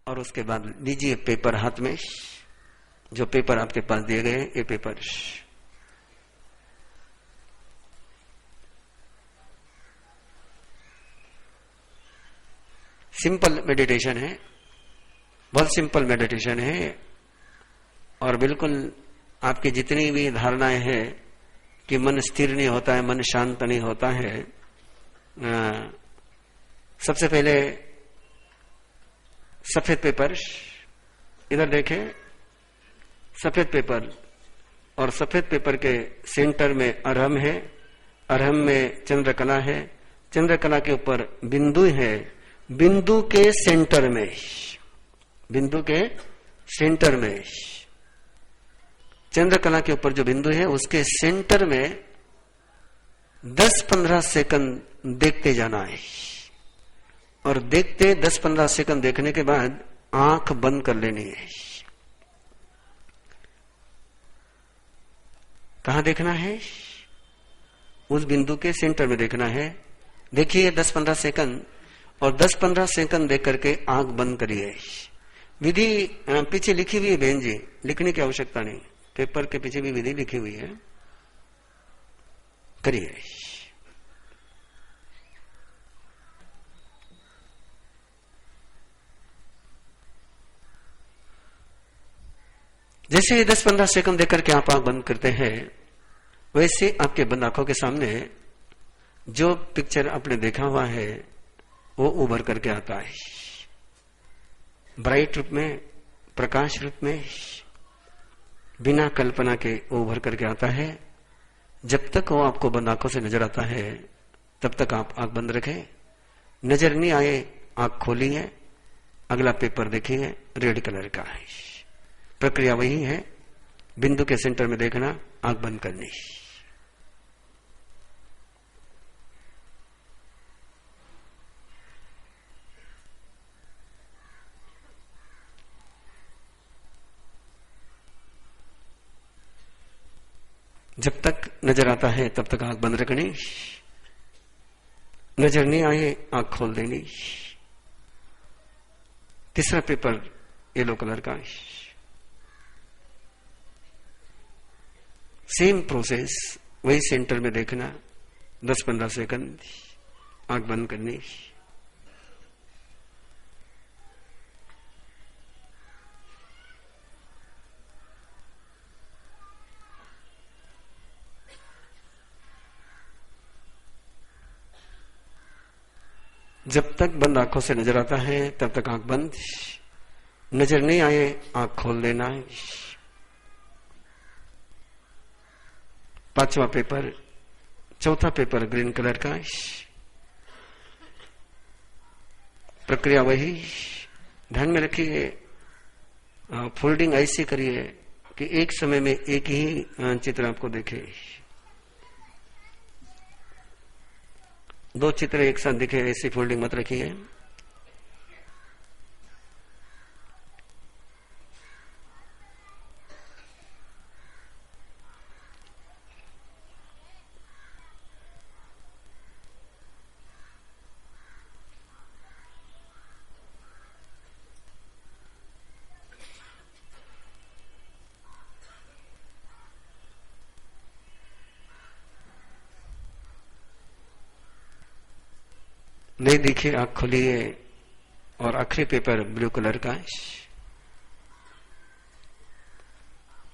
और उसके बाद लीजिए पेपर हाथ में, जो पेपर आपके पास दिए गए ये पेपर। सिंपल मेडिटेशन है, बहुत सिंपल मेडिटेशन है। और बिल्कुल आपकी जितनी भी धारणाएं हैं कि मन स्थिर नहीं होता है, मन शांत नहीं होता है, सबसे पहले सफेद पेपर, इधर देखें, सफेद पेपर, और सफेद पेपर के सेंटर में अरहम है, अरहम में चंद्रकला है, चंद्रकला के ऊपर बिंदु है, बिंदु के सेंटर में, बिंदु के सेंटर में, चंद्रकला के ऊपर जो बिंदु है उसके सेंटर में 10-15 सेकंड देखते जाना है। और देखते 10-15 सेकंड देखने के बाद आंख बंद कर लेनी है। कहां देखना है? उस बिंदु के सेंटर में देखना है। देखिए 10-15 सेकंड, और 10-15 सेकंड देख करके आंख बंद करिए। विधि पीछे लिखी हुई है बहन जी, लिखने की आवश्यकता नहीं, पेपर के पीछे भी विधि लिखी हुई है, करिए। जैसे ही 10-15 सेकंड देकर के आप आंख बंद करते हैं, वैसे आपके बंद आंखों के सामने जो पिक्चर आपने देखा हुआ है वो उभर करके आता है, ब्राइट रूप में, प्रकाश रूप में, बिना कल्पना के वो उभर करके आता है। जब तक वो आपको बंद आंखों से नजर आता है तब तक आप आंख बंद रखें। नजर नहीं आए आंख खोलिए, अगला पेपर देखिए, रेड कलर का है। प्रक्रिया वही है, बिंदु के सेंटर में देखना, आंख बंद करनी। जब तक नजर आता है तब तक आंख बंद रखनी, नजर नहीं आए आंख खोल देनी। तीसरा पेपर येलो कलर का, सेम प्रोसेस, वही सेंटर में देखना, 10-15 सेकंड, आंख बंद करनी। जब तक बंद आंखों से नजर आता है तब तक आंख बंद, नजर नहीं आए आंख खोल देना है। पांचवा पेपर, चौथा पेपर ग्रीन कलर का, प्रक्रिया वही, ध्यान में रखिए। फोल्डिंग ऐसी करिए कि एक समय में एक ही चित्र आपको दिखे, 2 चित्र एक साथ दिखे, ऐसी फोल्डिंग मत रखिए। नहीं दिखे आंख खोलिए, और आखिरी पेपर ब्लू कलर का,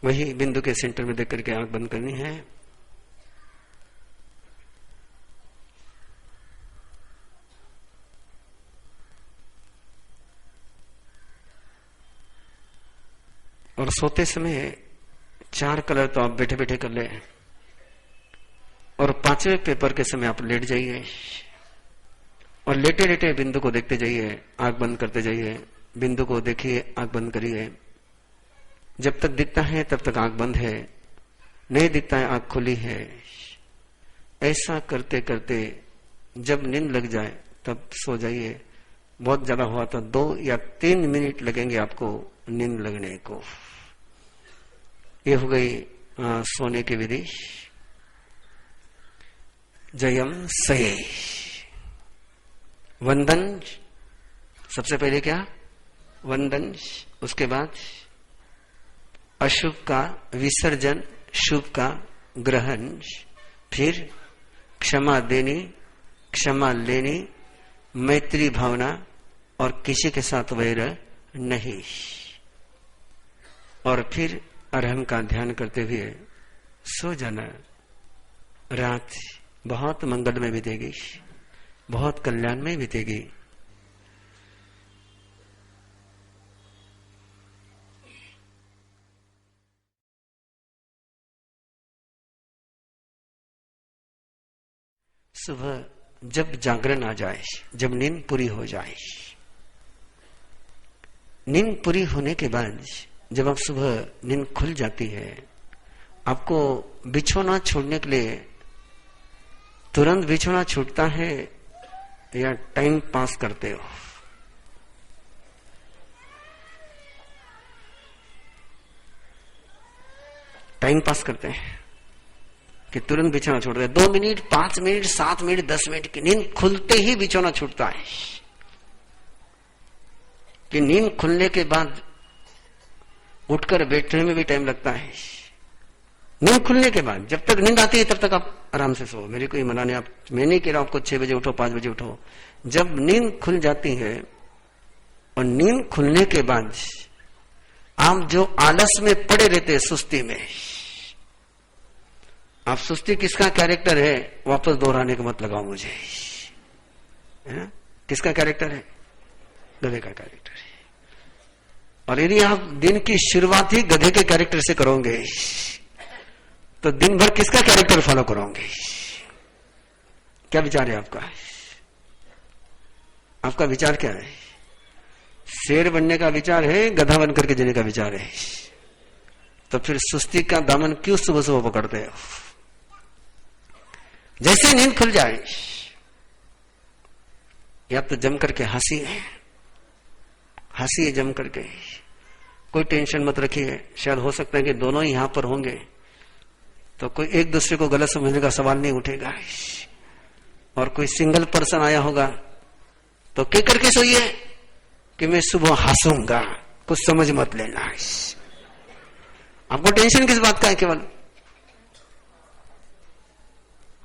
वही बिंदु के सेंटर में देख करके आंख बंद करनी है। और सोते समय 4 कलर तो आप बैठे बैठे कर ले, और 5वें पेपर के समय आप लेट जाइए, और लेटे लेटे बिंदु को देखते जाइए, आंख बंद करते जाइए, बिंदु को देखिए, आंख बंद करिए। जब तक दिखता है तब तक आंख बंद है, नहीं दिखता है आंख खुली है। ऐसा करते करते जब नींद लग जाए तब सो जाइए। बहुत ज्यादा हुआ तो 2 या 3 मिनट लगेंगे आपको नींद लगने को। ये हो गई सोने की विधि। जयम सये। वंदन, सबसे पहले क्या? वंदन, उसके बाद अशुभ का विसर्जन, शुभ का ग्रहण, फिर क्षमा देनी, क्षमा लेनी, मैत्री भावना और किसी के साथ वैर नहीं, और फिर अरहम का ध्यान करते हुए सो जाना। रात बहुत मंगल में बीतेगी, बहुत कल्याण में बीतेगी। सुबह जब जागरण आ जाए, जब नींद पूरी हो जाए, नींद पूरी होने के बाद जब आप सुबह नींद खुल जाती है, आपको बिछौना छोड़ने के लिए तुरंत बिछौना छूटता है या टाइम पास करते हो? टाइम पास करते हैं कि तुरंत बिछौना छोड़ दे। 2 मिनट, 5 मिनट, 7 मिनट, 10 मिनट की नींद खुलते ही बिछौना छूटता है कि नींद खुलने के बाद उठकर बैठने में भी टाइम लगता है। नींद खुलने के बाद जब तक नींद आती है तब तक आप आराम से सो, मेरी कोई मना नहीं। आप, मैं नहीं कह रहा आपको 6 बजे उठो, 5 बजे उठो। जब नींद खुल जाती है और नींद खुलने के बाद आप जो आलस में पड़े रहते हैं, सुस्ती में, आप सुस्ती किसका कैरेक्टर है वापस दोहराने का मत लगाओ मुझे, है ना? किसका कैरेक्टर है? गधे का कैरेक्टर है। और यदि आप दिन की शुरुआत ही गधे के कैरेक्टर से करोगे तो दिन भर किसका कैरेक्टर फॉलो करोगे? क्या विचार है आपका? आपका विचार क्या है? शेर बनने का विचार है, गधा बन करके जीने का विचार है? तो फिर सुस्ती का दामन क्यों सुबह सुबह पकड़ते हो? जैसे नींद खुल जाए या तो जम करके हंसी जम करके, कोई टेंशन मत रखिए। शायद हो सकता है कि दोनों ही यहां पर होंगे तो कोई एक दूसरे को गलत समझने का सवाल नहीं उठेगा, और कोई सिंगल पर्सन आया होगा तो कह करके सोइए कि मैं सुबह हंसूंगा, कुछ समझ मत लेना। आपको टेंशन किस बात का है? केवल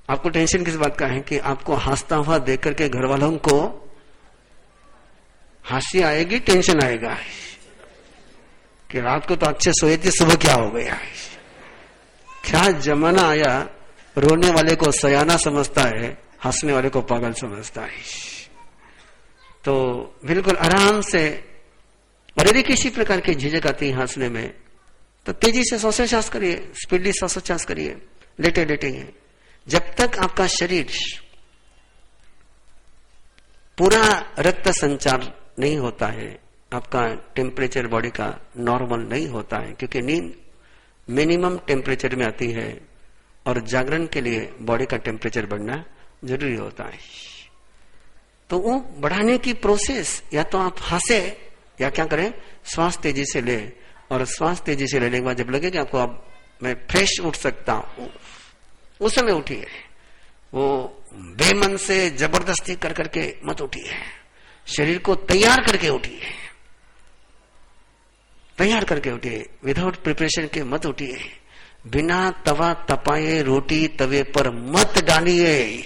आपको टेंशन किस बात का है कि आपको हंसता हुआ देख करके घर वालों को हंसी आएगी, टेंशन आएगा कि रात को तो अच्छे सोए थे, सुबह क्या हो गया? क्या जमाना आया, रोने वाले को सयाना समझता है, हंसने वाले को पागल समझता है। तो बिल्कुल आराम से, और यदि किसी प्रकार की झिझक आती है हंसने में तो तेजी से श्वासोच्छ्वास करिए, स्पीडली श्वासोच्छ्वास करिए, लेटे लेटे। जब तक आपका शरीर पूरा रक्त संचार नहीं होता है, आपका टेम्परेचर बॉडी का नॉर्मल नहीं होता है, क्योंकि नींद मिनिमम टेम्परेचर में आती है और जागरण के लिए बॉडी का टेम्परेचर बढ़ना जरूरी होता है। तो वो बढ़ाने की प्रोसेस, या तो आप हंसे या क्या करें, श्वास तेजी से ले, और श्वास तेजी से लेने के बाद जब लगे कि आपको अब मैं फ्रेश उठ सकता हूं, उस समय उठिए। वो बेमन से जबरदस्ती कर करके मत उठिए, शरीर को तैयार करके उठिए, तैयार करके उठिए, विदाउट प्रिपरेशन के मत उठिए। बिना तवा तपाए रोटी तवे पर मत डालिए।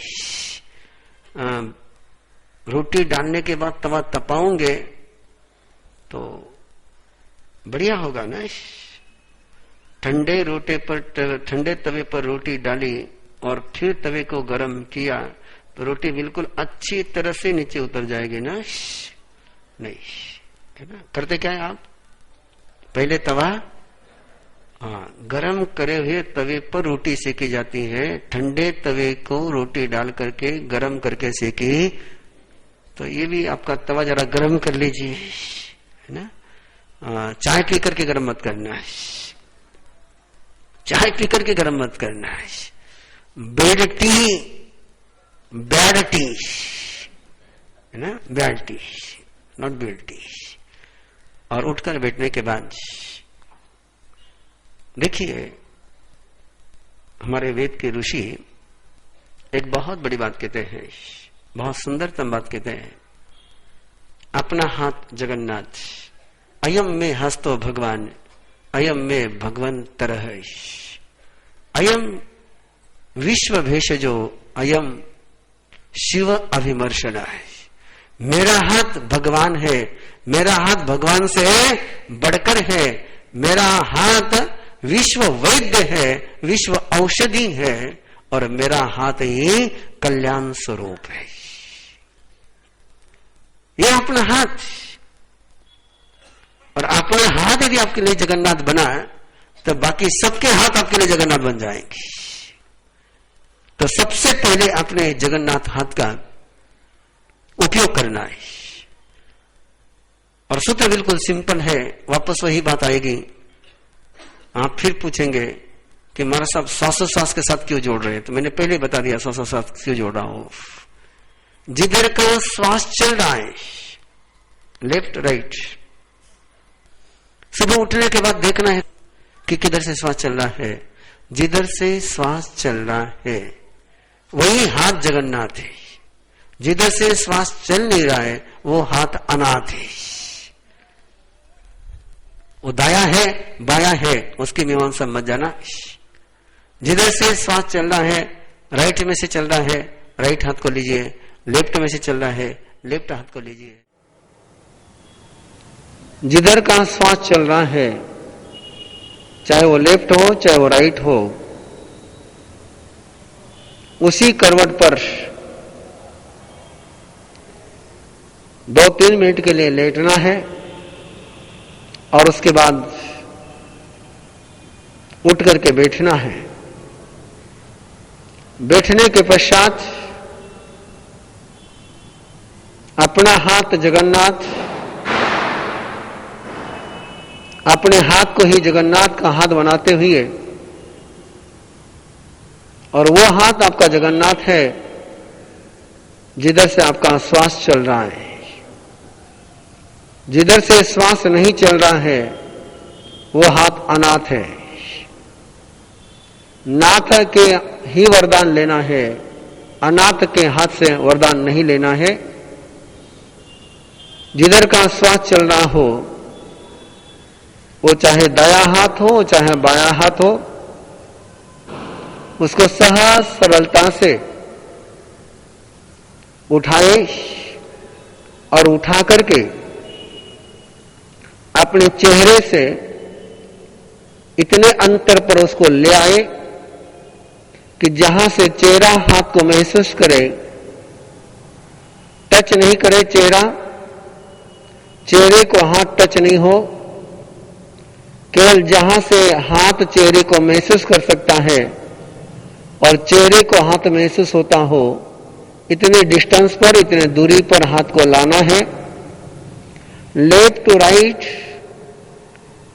रोटी डालने के बाद तवा तपाओगे तो बढ़िया होगा ना। ठंडे तवे पर रोटी डाली और फिर तवे को गर्म किया तो रोटी बिल्कुल अच्छी तरह से नीचे उतर जाएगी ना। नहीं, है ना? करते क्या है आप? पहले तवा गरम करे हुए तवे पर रोटी सेकी जाती है, ठंडे तवे को रोटी डाल करके गरम करके सेकी। तो ये भी आपका तवा जरा गरम कर लीजिए, है ना। चाय पी करके गरम मत करना है, चाय पी करके गरम मत करना है। बैड टी, है ना, bad T, not bad T. और उठकर बैठने के बाद देखिए, हमारे वेद के ऋषि एक बहुत बड़ी बात कहते हैं, बहुत सुंदरतम बात कहते हैं। अपना हाथ जगन्नाथ, अयम में हस्तो भगवान, अयम में भगवान तरह, अयम विश्व भेषजो, अयम शिव अभिमर्शना है। मेरा हाथ भगवान है, मेरा हाथ भगवान से बढ़कर है, मेरा हाथ विश्व वैद्य है, विश्व औषधि है, और मेरा हाथ ही कल्याण स्वरूप है। ये अपना हाथ, और अपना हाथ यदि आपके लिए जगन्नाथ बना तो बाकी सबके हाथ आपके लिए जगन्नाथ बन जाएंगे। तो सबसे पहले अपने जगन्नाथ हाथ का उपयोग करना है। और सूत्र बिल्कुल सिंपल है, वापस वही बात आएगी। आप फिर पूछेंगे कि महाराज साहब श्वासोश्वास के साथ क्यों जोड़ रहे हैं? तो मैंने पहले बता दिया श्वासोश्वास क्यों जोड़ रहा हूं। जिधर का श्वास चल रहा है, लेफ्ट राइट, सुबह उठने के बाद देखना है कि किधर से श्वास चल रहा है। जिधर से श्वास चल रहा है वही हाथ जगन्नाथ है, जिधर से श्वास चल नहीं रहा है वो हाथ अनाथ है। वो दाया है बाया है उसकी मीमांसा मत जाना। जिधर से श्वास चल रहा है, राइट में से चल रहा है, राइट हाथ को लीजिए, लेफ्ट में से चल रहा है, लेफ्ट हाथ को लीजिए। जिधर का श्वास चल रहा है, चाहे वो लेफ्ट हो चाहे वो राइट हो, उसी करवट पर 2-3 मिनट के लिए लेटना है और उसके बाद उठ करके बैठना है। बैठने के पश्चात अपना हाथ जगन्नाथ, अपने हाथ को ही जगन्नाथ का हाथ बनाते हुए, और वो हाथ आपका जगन्नाथ है जिधर से आपका श्वास चल रहा है। जिधर से श्वास नहीं चल रहा है वो हाथ अनाथ है। नाथ के ही वरदान लेना है, अनाथ के हाथ से वरदान नहीं लेना है। जिधर का श्वास चल रहा हो, वो चाहे दाया हाथ हो चाहे बाया हाथ हो, उसको सहज सरलता से उठाए और उठा करके अपने चेहरे से इतने अंतर पर उसको ले आए कि जहां से चेहरा हाथ को महसूस करे, टच नहीं करे चेहरा, चेहरे को हाथ टच नहीं हो, केवल जहां से हाथ चेहरे को महसूस कर सकता है और चेहरे को हाथ महसूस होता हो, इतने डिस्टेंस पर, इतने दूरी पर हाथ को लाना है। लेफ्ट टू राइट,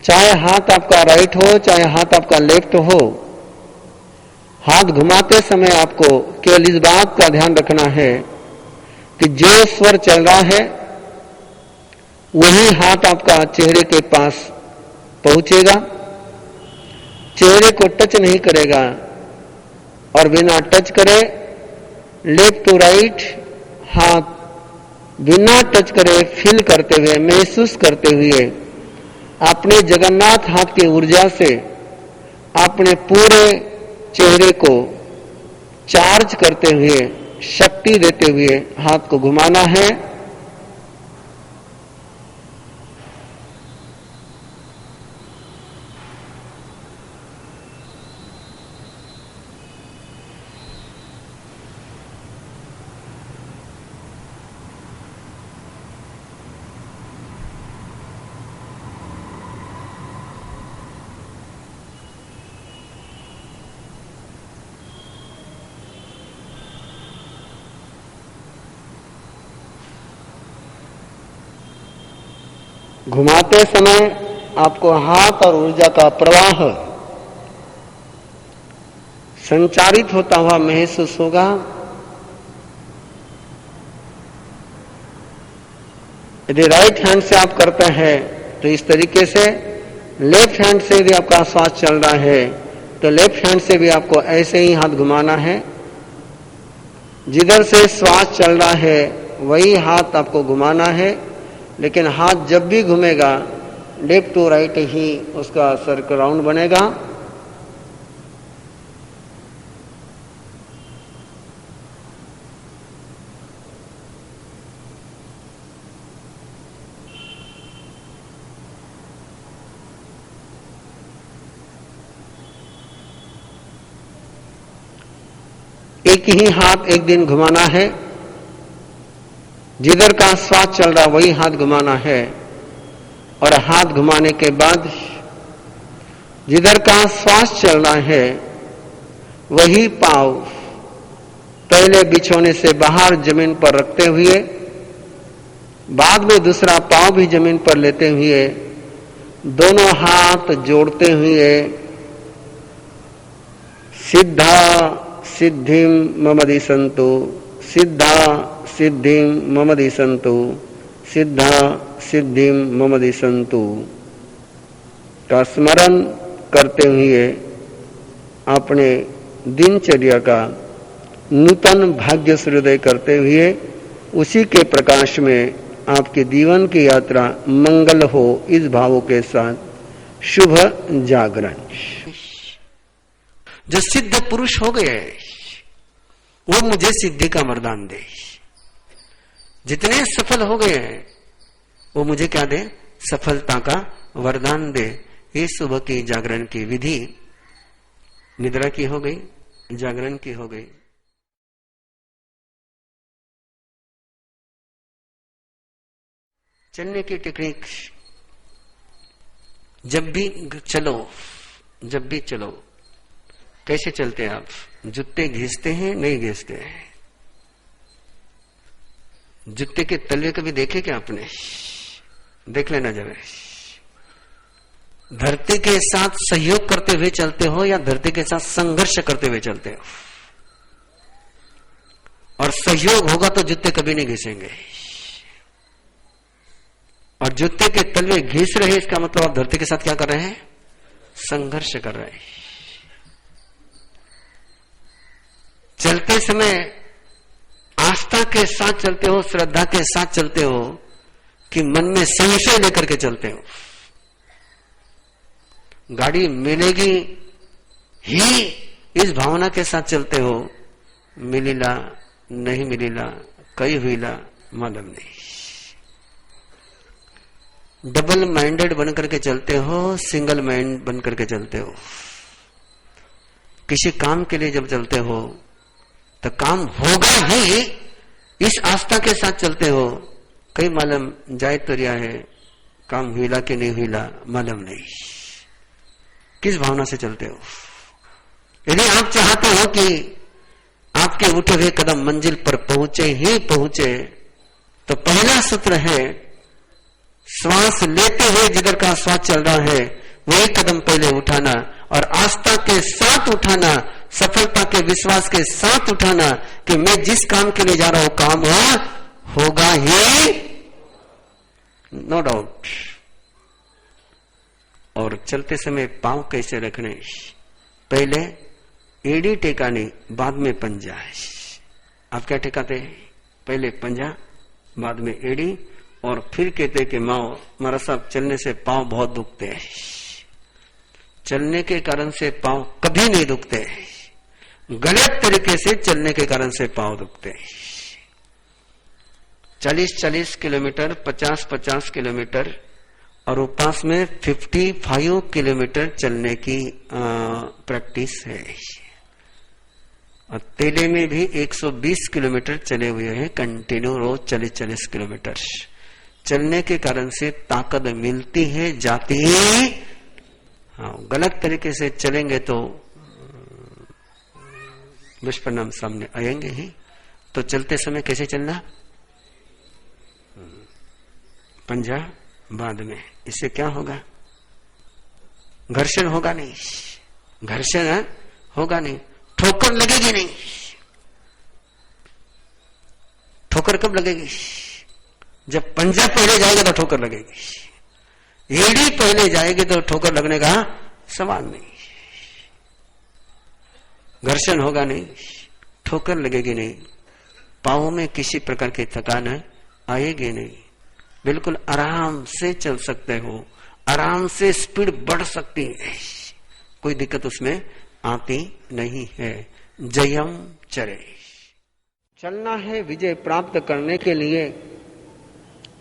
चाहे हाथ आपका राइट हो चाहे हाथ आपका लेफ्ट हो, हाथ घुमाते समय आपको केवल इस बात का ध्यान रखना है कि जो स्वर चल रहा है वही हाथ आपका चेहरे के पास पहुंचेगा, चेहरे को टच नहीं करेगा, और बिना टच करे लेफ्ट टू राइट हाथ बिना टच करे फील करते हुए, महसूस करते हुए, अपने जगन्नाथ हाथ की ऊर्जा से अपने पूरे चेहरे को चार्ज करते हुए, शक्ति देते हुए हाथ को घुमाना है। घुमाते समय आपको हाथ और ऊर्जा का प्रवाह संचारित होता हुआ महसूस होगा। यदि राइट हैंड से आप करते हैं तो इस तरीके से, लेफ्ट हैंड से यदि आपका श्वास चल रहा है तो लेफ्ट हैंड से भी आपको ऐसे ही हाथ घुमाना है। जिधर से श्वास चल रहा है वही हाथ आपको घुमाना है, लेकिन हाथ जब भी घूमेगा लेफ्ट टू राइट ही उसका सर्कल राउंड बनेगा। एक ही हाथ एक दिन घुमाना है, जिधर का श्वास चल रहा वही हाथ घुमाना है, और हाथ घुमाने के बाद जिधर का श्वास चल रहा है वही पांव पहले बिछोने से बाहर जमीन पर रखते हुए, बाद में दूसरा पांव भी जमीन पर लेते हुए, दोनों हाथ जोड़ते हुए सिद्धा सिद्धिं मम दिशन्तु, सिद्धा सिद्धिं मम दिशन्तु, सिद्धा सिद्धिं मम दिशन्तु का स्मरण करते हुए अपने दिनचर्या का नूतन भाग्य सूर्योदय करते हुए उसी के प्रकाश में आपके जीवन की यात्रा मंगल हो, इस भावों के साथ शुभ जागरण। जो सिद्ध पुरुष हो गए वो मुझे सिद्धि का वरदान दे। जितने सफल हो गए वो मुझे क्या दे? सफलता का वरदान दे। ये सुबह की जागरण की विधि निद्रा की हो गई, जागरण की हो गई। चलने की टेक्निक, जब भी चलो कैसे चलते हैं आप? जूते घिसते हैं? नहीं घिसते हैं। जूते के तलवे कभी देखे क्या आपने? देख लेना जरा। धरती के साथ सहयोग करते हुए चलते हो या धरती के साथ संघर्ष करते हुए चलते हो? और सहयोग होगा तो जूते कभी नहीं घिसेंगे। और जूते के तलवे घिस रहे, इसका मतलब आप धरती के साथ क्या कर रहे हैं? संघर्ष कर रहे हैं। चलते समय आस्था के साथ चलते हो, श्रद्धा के साथ चलते हो कि मन में संशय लेकर के चलते हो? गाड़ी मिलेगी ही इस भावना के साथ चलते हो? मिलीला नहीं मिलीला, कई हुईला मालूम नहीं। डबल माइंडेड बन करके चलते हो, सिंगल माइंड बन करके चलते हो? किसी काम के लिए जब चलते हो तो काम होगा ही, इस आस्था के साथ चलते हो? कई मालूम जाए तो रिया है, काम हुईला कि नहीं हुईला मालूम नहीं। किस भावना से चलते हो? यदि आप चाहते हो कि आपके उठे हुए कदम मंजिल पर पहुंचे ही पहुंचे, तो पहला सूत्र है श्वास लेते हुए जिधर का श्वास चल रहा है वही कदम पहले उठाना, और आस्था के साथ उठाना, सफलता के विश्वास के साथ उठाना कि मैं जिस काम के लिए जा रहा हूं काम होगा ही, नो डाउट। और चलते समय पांव कैसे रखने? पहले एड़ी टेकानी, बाद में पंजा। आप क्या टेकाते हैं? पहले पंजा, बाद में एड़ी, और फिर कहते कि माओ मारा साहब चलने से पांव बहुत दुखते हैं। चलने के कारण से पांव कभी नहीं दुखते, गलत तरीके से चलने के कारण से पांव दुखते हैं। 40-40 किलोमीटर, 50-50 किलोमीटर और उपास में 55 किलोमीटर चलने की प्रैक्टिस है। और तेले में भी 120 किलोमीटर चले हुए हैं कंटिन्यू, रोज 40-40 किलोमीटर। चलने के कारण से ताकत मिलती है, जाती है। हाँ, गलत तरीके से चलेंगे तो दुष्परिणाम सामने आएंगे ही। तो चलते समय कैसे चलना? पंजा बाद में। इससे क्या होगा? घर्षण होगा नहीं, घर्षण होगा नहीं, ठोकर लगेगी नहीं। ठोकर कब लगेगी? जब पंजा पहले जाएगा तो ठोकर लगेगी। एड़ी पहले जाएगी तो ठोकर लगने का सवाल नहीं। घर्षण होगा नहीं, ठोकर लगेगी नहीं, पांवों में किसी प्रकार की थकान आएगी नहीं। बिल्कुल आराम से चल सकते हो, आराम से स्पीड बढ़ सकती है, कोई दिक्कत उसमें आती नहीं है। जयम चरे। चलना है विजय प्राप्त करने के लिए,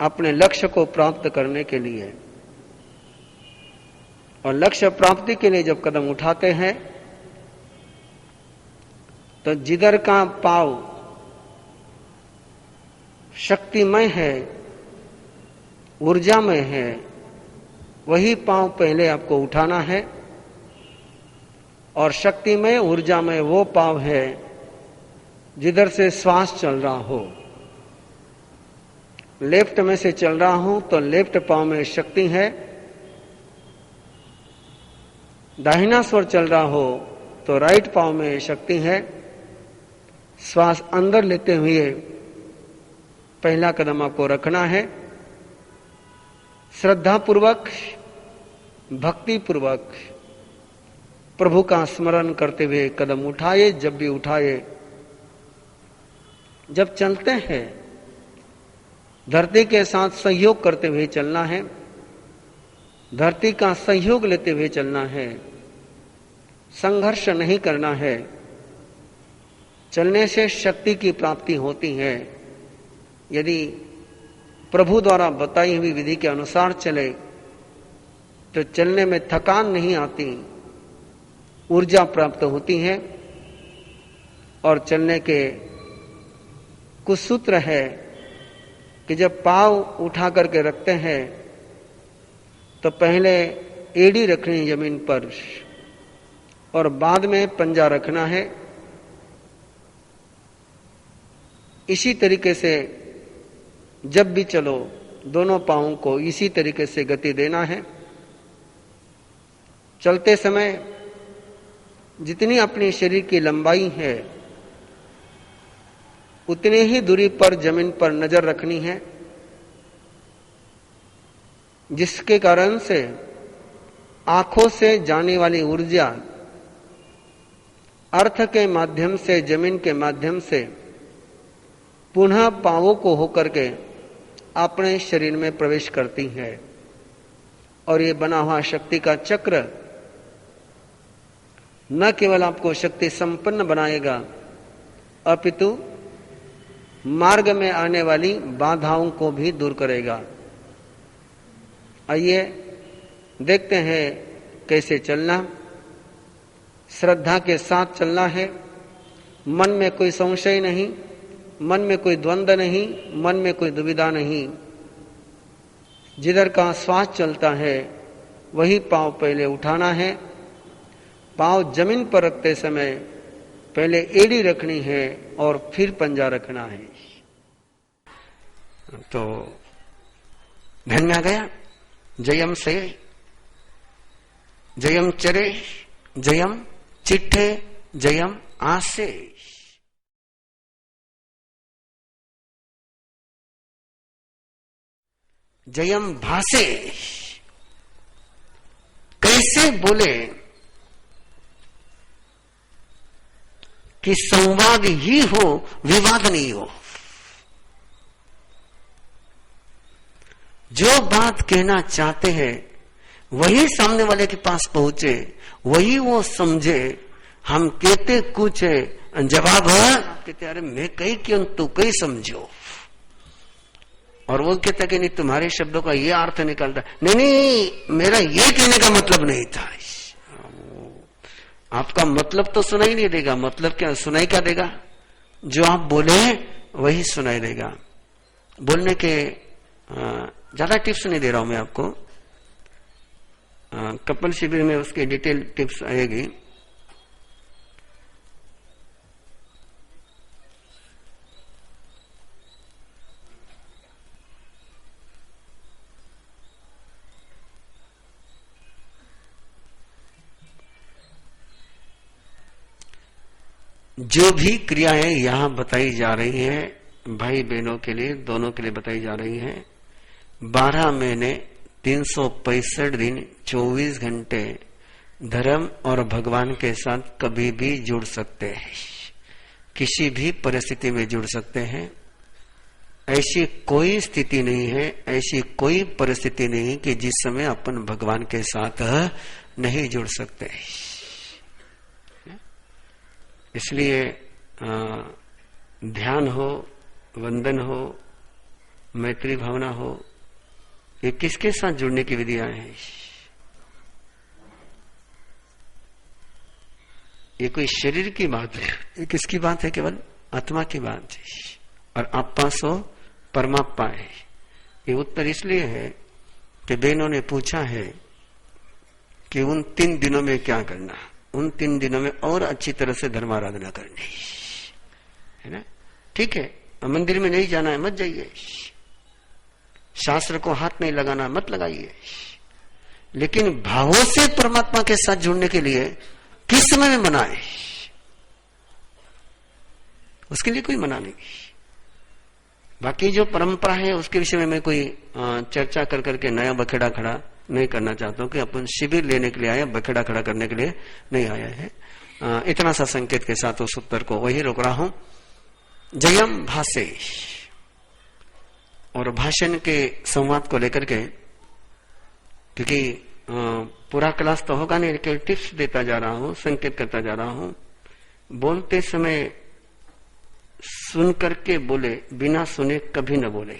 अपने लक्ष्य को प्राप्त करने के लिए। और लक्ष्य प्राप्ति के लिए जब कदम उठाते हैं तो जिधर का पाव शक्तिमय है, ऊर्जामय है, वही पांव पहले आपको उठाना है। और शक्तिमय ऊर्जामय वो पांव है जिधर से श्वास चल रहा हो। लेफ्ट में से चल रहा हूं तो लेफ्ट पांव में शक्ति है, दाहिना स्वर चल रहा हो तो राइट पांव में शक्ति है। श्वास अंदर लेते हुए पहला कदम आपको रखना है। श्रद्धा पूर्वक, भक्ति पूर्वक प्रभु का स्मरण करते हुए कदम उठाए। जब भी उठाए, जब चलते हैं धरती के साथ सहयोग करते हुए चलना है, धरती का सहयोग लेते हुए चलना है, संघर्ष नहीं करना है। चलने से शक्ति की प्राप्ति होती है। यदि प्रभु द्वारा बताई हुई विधि के अनुसार चले तो चलने में थकान नहीं आती, ऊर्जा प्राप्त होती है। और चलने के कुछ सूत्र है कि जब पांव उठा करके रखते हैं तो पहले एड़ी रखनी है जमीन पर और बाद में पंजा रखना है। इसी तरीके से जब भी चलो दोनों पांवों को इसी तरीके से गति देना है। चलते समय जितनी अपने शरीर की लंबाई है उतनी ही दूरी पर जमीन पर नजर रखनी है, जिसके कारण से आंखों से जाने वाली ऊर्जा अर्थ के माध्यम से, जमीन के माध्यम से पुनः पांवों को होकर के अपने शरीर में प्रवेश करती है। और ये बना हुआ शक्ति का चक्र न केवल आपको शक्ति संपन्न बनाएगा अपितु मार्ग में आने वाली बाधाओं को भी दूर करेगा। आइए देखते हैं कैसे चलना। श्रद्धा के साथ चलना है, मन में कोई संशय नहीं, मन में कोई द्वंद्व नहीं, मन में कोई दुविधा नहीं। जिधर का श्वास चलता है वही पांव पहले उठाना है। पांव जमीन पर रखते समय पहले एड़ी रखनी है और फिर पंजा रखना है। तो ध्यान में आ गया। जयम से, जयम चरे, जयम चिट्ठे, जयम आसे। जयम भासे। कैसे बोले कि संवाद ही हो, विवाद नहीं हो। जो बात कहना चाहते हैं वही सामने वाले के पास पहुंचे, वही वो समझे। हम कहते कुछ है, जवाब है आप कहते अरे मैं कही क्यों, तू कहीं समझो। और वो कहता कि नहीं तुम्हारे शब्दों का ये अर्थ निकलता, नहीं नहीं मेरा ये कहने का मतलब नहीं था। आपका मतलब तो सुनाई नहीं देगा। मतलब क्या सुनाई क्या देगा? जो आप बोले वही सुनाई देगा। बोलने के ज्यादा टिप्स नहीं दे रहा हूं मैं आपको। कपल शिविर में उसकी डिटेल टिप्स आएगी। जो भी क्रियाएं यहां बताई जा रही हैं भाई बहनों के लिए, दोनों के लिए बताई जा रही हैं। 12 महीने 365 दिन 24 घंटे धर्म और भगवान के साथ कभी भी जुड़ सकते हैं, किसी भी परिस्थिति में जुड़ सकते हैं। ऐसी कोई स्थिति नहीं है, ऐसी कोई परिस्थिति नहीं कि जिस समय अपन भगवान के साथ नहीं जुड़ सकते। इसलिए ध्यान हो, वंदन हो, मैत्री भावना हो, ये किसके साथ जुड़ने की विधियां हैं? ये कोई शरीर की बात है, ये किसकी बात है? केवल आत्मा की बात है। और आपा सो परमात्मा है। ये उत्तर इसलिए है कि बहनों ने पूछा है कि उन 3 दिनों में क्या करना। उन 3 दिनों में और अच्छी तरह से धर्माराधना करनी है ना। ठीक है, मंदिर में नहीं जाना है, मत जाइए। शास्त्र को हाथ नहीं लगाना, मत लगाइए। लेकिन भावों से परमात्मा के साथ जुड़ने के लिए किस समय में मना है? उसके लिए कोई मना नहीं। बाकी जो परंपरा है उसके विषय में मैं कोई चर्चा कर करके नया बखेड़ा खड़ा नहीं करना चाहता हूं कि अपन शिविर लेने के लिए आए, बखेड़ा खड़ा करने के लिए नहीं आया है। इतना सा संकेत के साथ उस उत्तर को वही रोक रहा हूं। जयम भाषे और भाषण के संवाद को लेकर के, क्योंकि पूरा क्लास तो होगा नहीं, केवल टिप्स देता जा रहा हूं, संकेत करता जा रहा हूं। बोलते समय सुन करके बोले, बिना सुने कभी न बोले।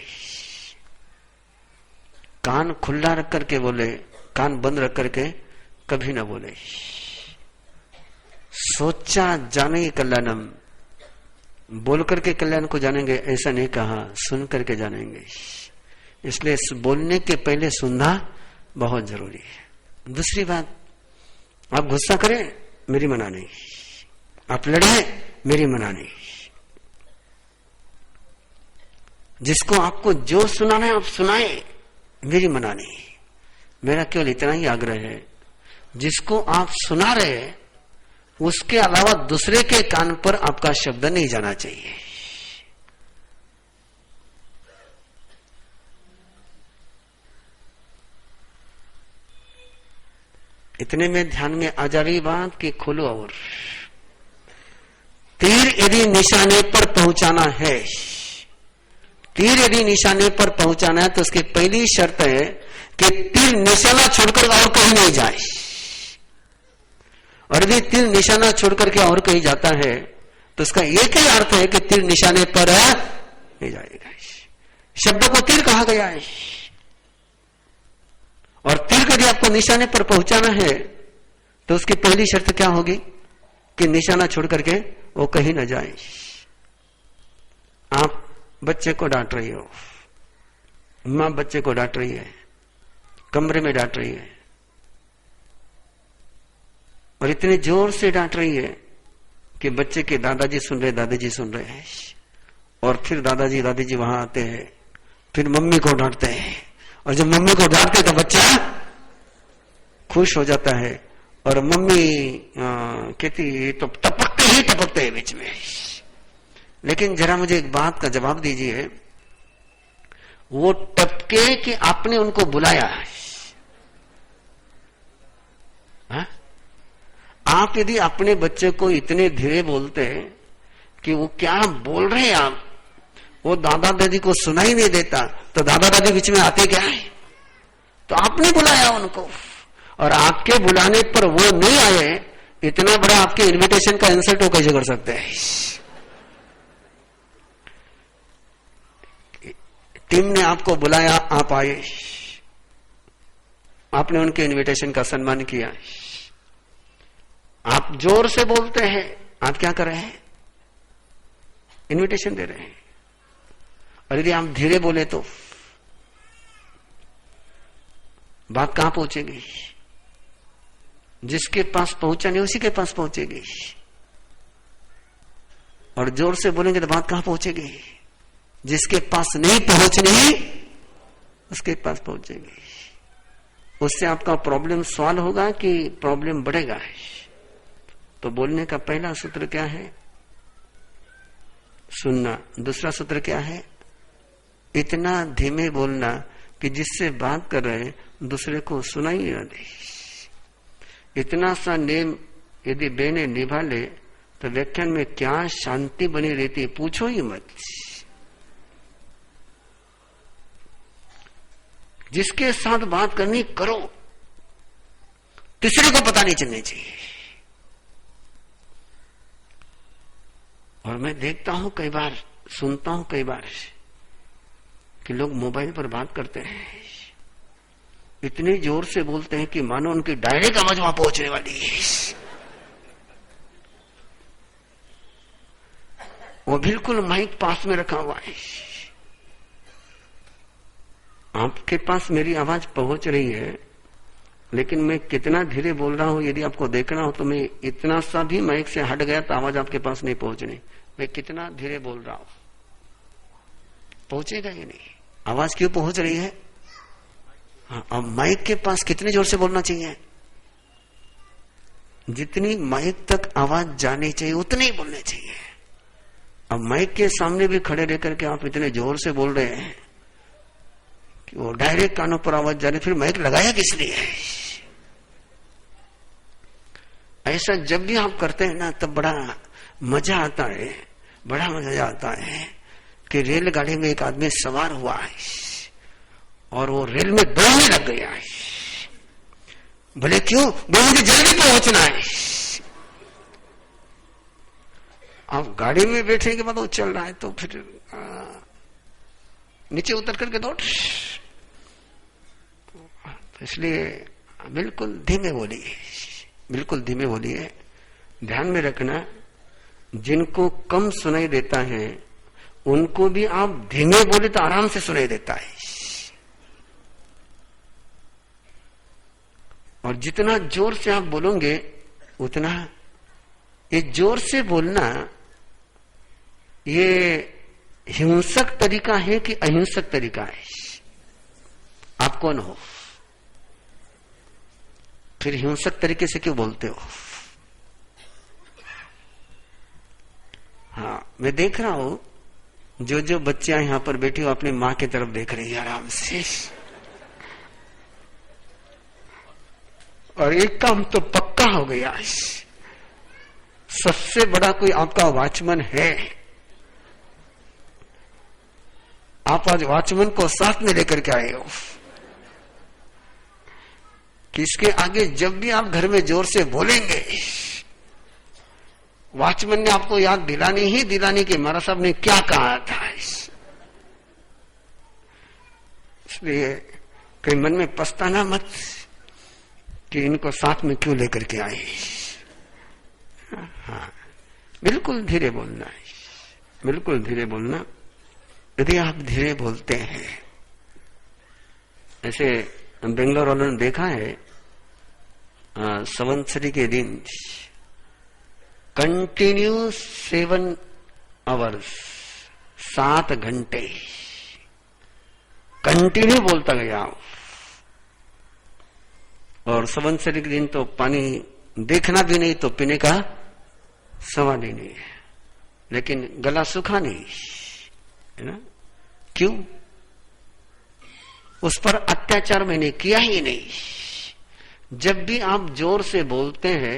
कान खुला रख करके बोले, कान बंद रख करके कभी न बोले। सोचा जाने कल्याणम, बोल करके कल्याण को जानेंगे ऐसा नहीं कहा, सुन करके जानेंगे। इसलिए बोलने के पहले सुनना बहुत जरूरी है। दूसरी बात, आप गुस्सा करें, मेरी मना नहीं। आप लड़े, मेरी मना नहीं। जिसको आपको जो सुनाना है आप सुनाए, मेरी मना नहीं। मेरा केवल इतना ही आग्रह है, जिसको आप सुना रहे हैं उसके अलावा दूसरे के कान पर आपका शब्द नहीं जाना चाहिए। इतने में ध्यान में आ जा रही बात कि खोलो। और तीर यदि निशाने पर पहुंचाना है, तीर यदि निशाने पर पहुंचाना है तो उसकी पहली शर्त है कि तीर निशाना छोड़कर और कहीं नहीं जाए। और यदि तीर निशाना छोड़कर के और कहीं जाता है तो उसका एक ही अर्थ है कि तीर निशाने पर नहीं जाएगा। शब्द को तीर कहा गया है, और तीर यदि आपको निशाने पर पहुंचाना है तो उसकी पहली शर्त क्या होगी कि निशाना छोड़ करके वो कहीं न जाए। आप बच्चे को डांट रही हो, मां बच्चे को डांट रही है, कमरे में डांट रही है, और इतने जोर से डांट रही है कि बच्चे के दादाजी सुन रहे, दादाजी सुन रहे हैं। और फिर दादाजी दादाजी वहां आते हैं, फिर मम्मी को डांटते हैं, और जब मम्मी को डांटते तो बच्चा खुश हो जाता है, और मम्मी कहती तो टपकते हैं बीच में। लेकिन जरा मुझे एक बात का जवाब दीजिए, वो टपके कि आपने उनको बुलाया है? आप यदि अपने बच्चे को इतने धीरे बोलते हैं कि वो क्या बोल रहे हैं आप, वो दादा दादी को सुनाई नहीं देता, तो दादा दादी बीच में आते क्या है? तो आपने बुलाया उनको, और आपके बुलाने पर वो नहीं आए, इतना बड़ा आपके इनविटेशन का इंसल्ट वो कैसे कर सकते हैं? टीम ने आपको बुलाया, आप आए, आपने उनके इनविटेशन का सम्मान किया। आप जोर से बोलते हैं, आप क्या कर रहे हैं? इनविटेशन दे रहे हैं। और यदि आप धीरे बोले तो बात कहां पहुंचेगी? जिसके पास पहुंचा नहीं उसी के पास पहुंचेगी। और जोर से बोलेंगे तो बात कहां पहुंचेगी? जिसके पास नहीं पहुंचनी उसके पास पहुंचेगी। उससे आपका प्रॉब्लम सॉल्व होगा कि प्रॉब्लम बढ़ेगा? तो बोलने का पहला सूत्र क्या है? सुनना। दूसरा सूत्र क्या है? इतना धीमे बोलना कि जिससे बात कर रहे दूसरे को सुनाई न दे। इतना सा नेम यदि बेने निभा ले तो व्याख्यान में क्या शांति बनी रहती, पूछो ही मत। जिसके साथ बात करनी करो, तीसरे को पता नहीं चलनी चाहिए। और मैं देखता हूं कई बार, सुनता हूं कई बार कि लोग मोबाइल पर बात करते हैं, इतनी जोर से बोलते हैं कि मानो उनकी डायरेक्ट आवाज वहां पहुंचने वाली है। वो बिल्कुल माइक पास में रखा हुआ है। आपके पास मेरी आवाज पहुंच रही है, लेकिन मैं कितना धीरे बोल रहा हूं यदि आपको देखना हो तो मैं इतना सा भी माइक से हट गया तो आवाज आपके पास नहीं पहुंचनी। मैं कितना धीरे बोल रहा हूं, पहुंचेगा ही नहीं। आवाज क्यों पहुंच रही है? हाँ, अब माइक के पास कितने जोर से बोलना चाहिए? जितनी माइक तक आवाज जानी चाहिए उतनी ही बोलनी चाहिए। अब माइक के सामने भी खड़े रह करके आप इतने जोर से बोल रहे हैं कि वो डायरेक्ट कानों पर आवाज जा रही, फिर माइक लगाया किस लिए? ऐसा जब भी आप करते हैं ना तब बड़ा मजा आता है, बड़ा मजा आता है कि रेलगाड़ी में एक आदमी सवार हुआ है और वो रेल में दौड़ने लग गया है। भले क्यों? बोले मुझे जल्दी पहुंचना है। आप गाड़ी में बैठने के बाद वो चल रहा है तो फिर नीचे उतर करके दौड़। तो इसलिए बिल्कुल धीमे बोलिए, बिल्कुल धीमे बोलिए। ध्यान में रखना, जिनको कम सुनाई देता है उनको भी आप धीमे बोले तो आराम से सुनाई देता है। और जितना जोर से आप बोलोगे उतना, ये जोर से बोलना ये हिंसक तरीका है कि अहिंसक तरीका है? आप कौन हो? फिर हिंसक तरीके से क्यों बोलते हो? हाँ, मैं देख रहा हूं जो बच्चियां यहां पर बैठी हो अपनी मां की तरफ देख रही है आराम से। और एक काम तो पक्का हो गया, सबसे बड़ा कोई आपका वॉचमैन है। आप आज वॉचमैन को साथ में लेकर के आए हो कि इसके आगे जब भी आप घर में जोर से बोलेंगे, वॉचमैन ने आपको याद दिलानी कि महाराज साहब ने क्या कहा था। इसलिए कहीं मन में पछताना मत कि इनको साथ में क्यों लेकर के आए। हाँ, बिल्कुल धीरे बोलना है, बिल्कुल धीरे बोलना। यदि आप धीरे बोलते हैं, ऐसे बेंगलोर वालों ने देखा है, संवत्सरी के दिन कंटिन्यू 7 आवर्स, 7 घंटे कंटिन्यू बोलता गया। और संवत्सरी के दिन तो पानी देखना भी नहीं तो पीने का सवाल ही नहीं है, लेकिन गला सूखा नहीं है ना? क्यों? उस पर अत्याचार मैंने किया ही नहीं। जब भी आप जोर से बोलते हैं,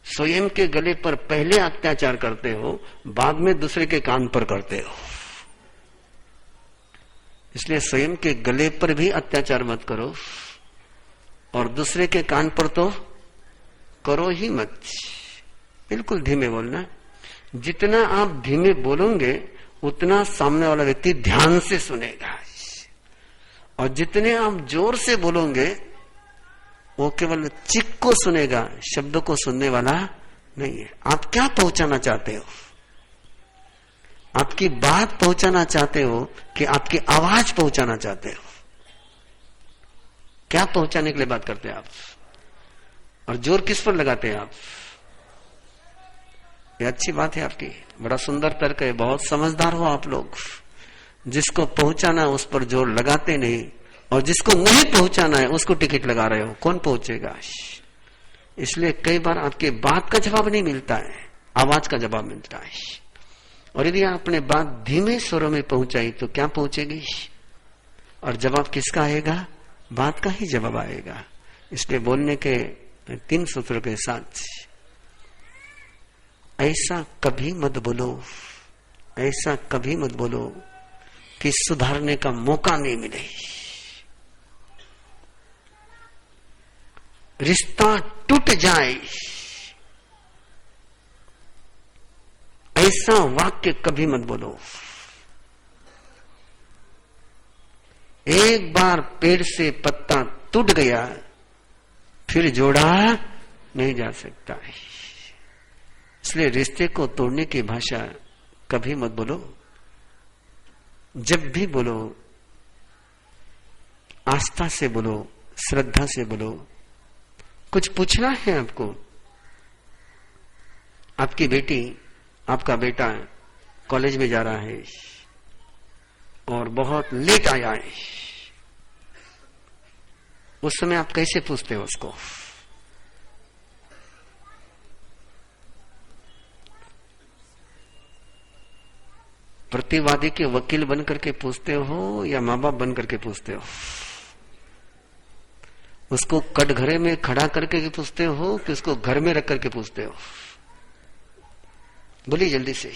स्वयं के गले पर पहले अत्याचार करते हो, बाद में दूसरे के कान पर करते हो। इसलिए स्वयं के गले पर भी अत्याचार मत करो और दूसरे के कान पर तो करो ही मत। बिल्कुल धीमे बोलना। जितना आप धीमे बोलोगे उतना सामने वाला व्यक्ति ध्यान से सुनेगा, और जितने आप जोर से बोलोगे वो केवल चिक को सुनेगा, शब्दों को सुनने वाला नहीं है। आप क्या पहुंचाना चाहते हो? आपकी बात पहुंचाना चाहते हो कि आपकी आवाज पहुंचाना चाहते हो? क्या पहुंचाने के लिए बात करते हैं आप? और जोर किस पर लगाते हैं आप? ये अच्छी बात है आपकी, बड़ा सुंदर तर्क है, बहुत समझदार हो आप लोग। जिसको पहुंचाना है उस पर जोर लगाते नहीं, और जिसको नहीं पहुंचाना है उसको टिकट लगा रहे हो। कौन पहुंचेगा? इसलिए कई बार आपके बात का जवाब नहीं मिलता है, आवाज का जवाब मिलता है। और यदि आपने बात धीमे स्वरों में पहुंचाई तो क्या पहुंचेगी? और जवाब किसका आएगा? बात का ही जवाब आएगा। इसलिए बोलने के 3 सूत्रों के साथ, ऐसा कभी मत बोलो, ऐसा कभी मत बोलो कि सुधारने का मौका नहीं मिले। रिश्ता टूट जाए, ऐसा वाक्य कभी मत बोलो। एक बार पेड़ से पत्ता टूट गया, फिर जोड़ा नहीं जा सकता है। इसलिए रिश्ते को तोड़ने की भाषा कभी मत बोलो। जब भी बोलो, आस्था से बोलो, श्रद्धा से बोलो। कुछ पूछना है आपको, आपकी बेटी, आपका बेटा कॉलेज में जा रहा है और बहुत लेट आया है, उस समय आप कैसे पूछते हो उसको? प्रतिवादी के वकील बन करके पूछते हो या मां बाप बन करके पूछते हो? उसको कटघरे में खड़ा करके पूछते हो कि उसको घर में रख करके पूछते हो? बोलिए जल्दी से।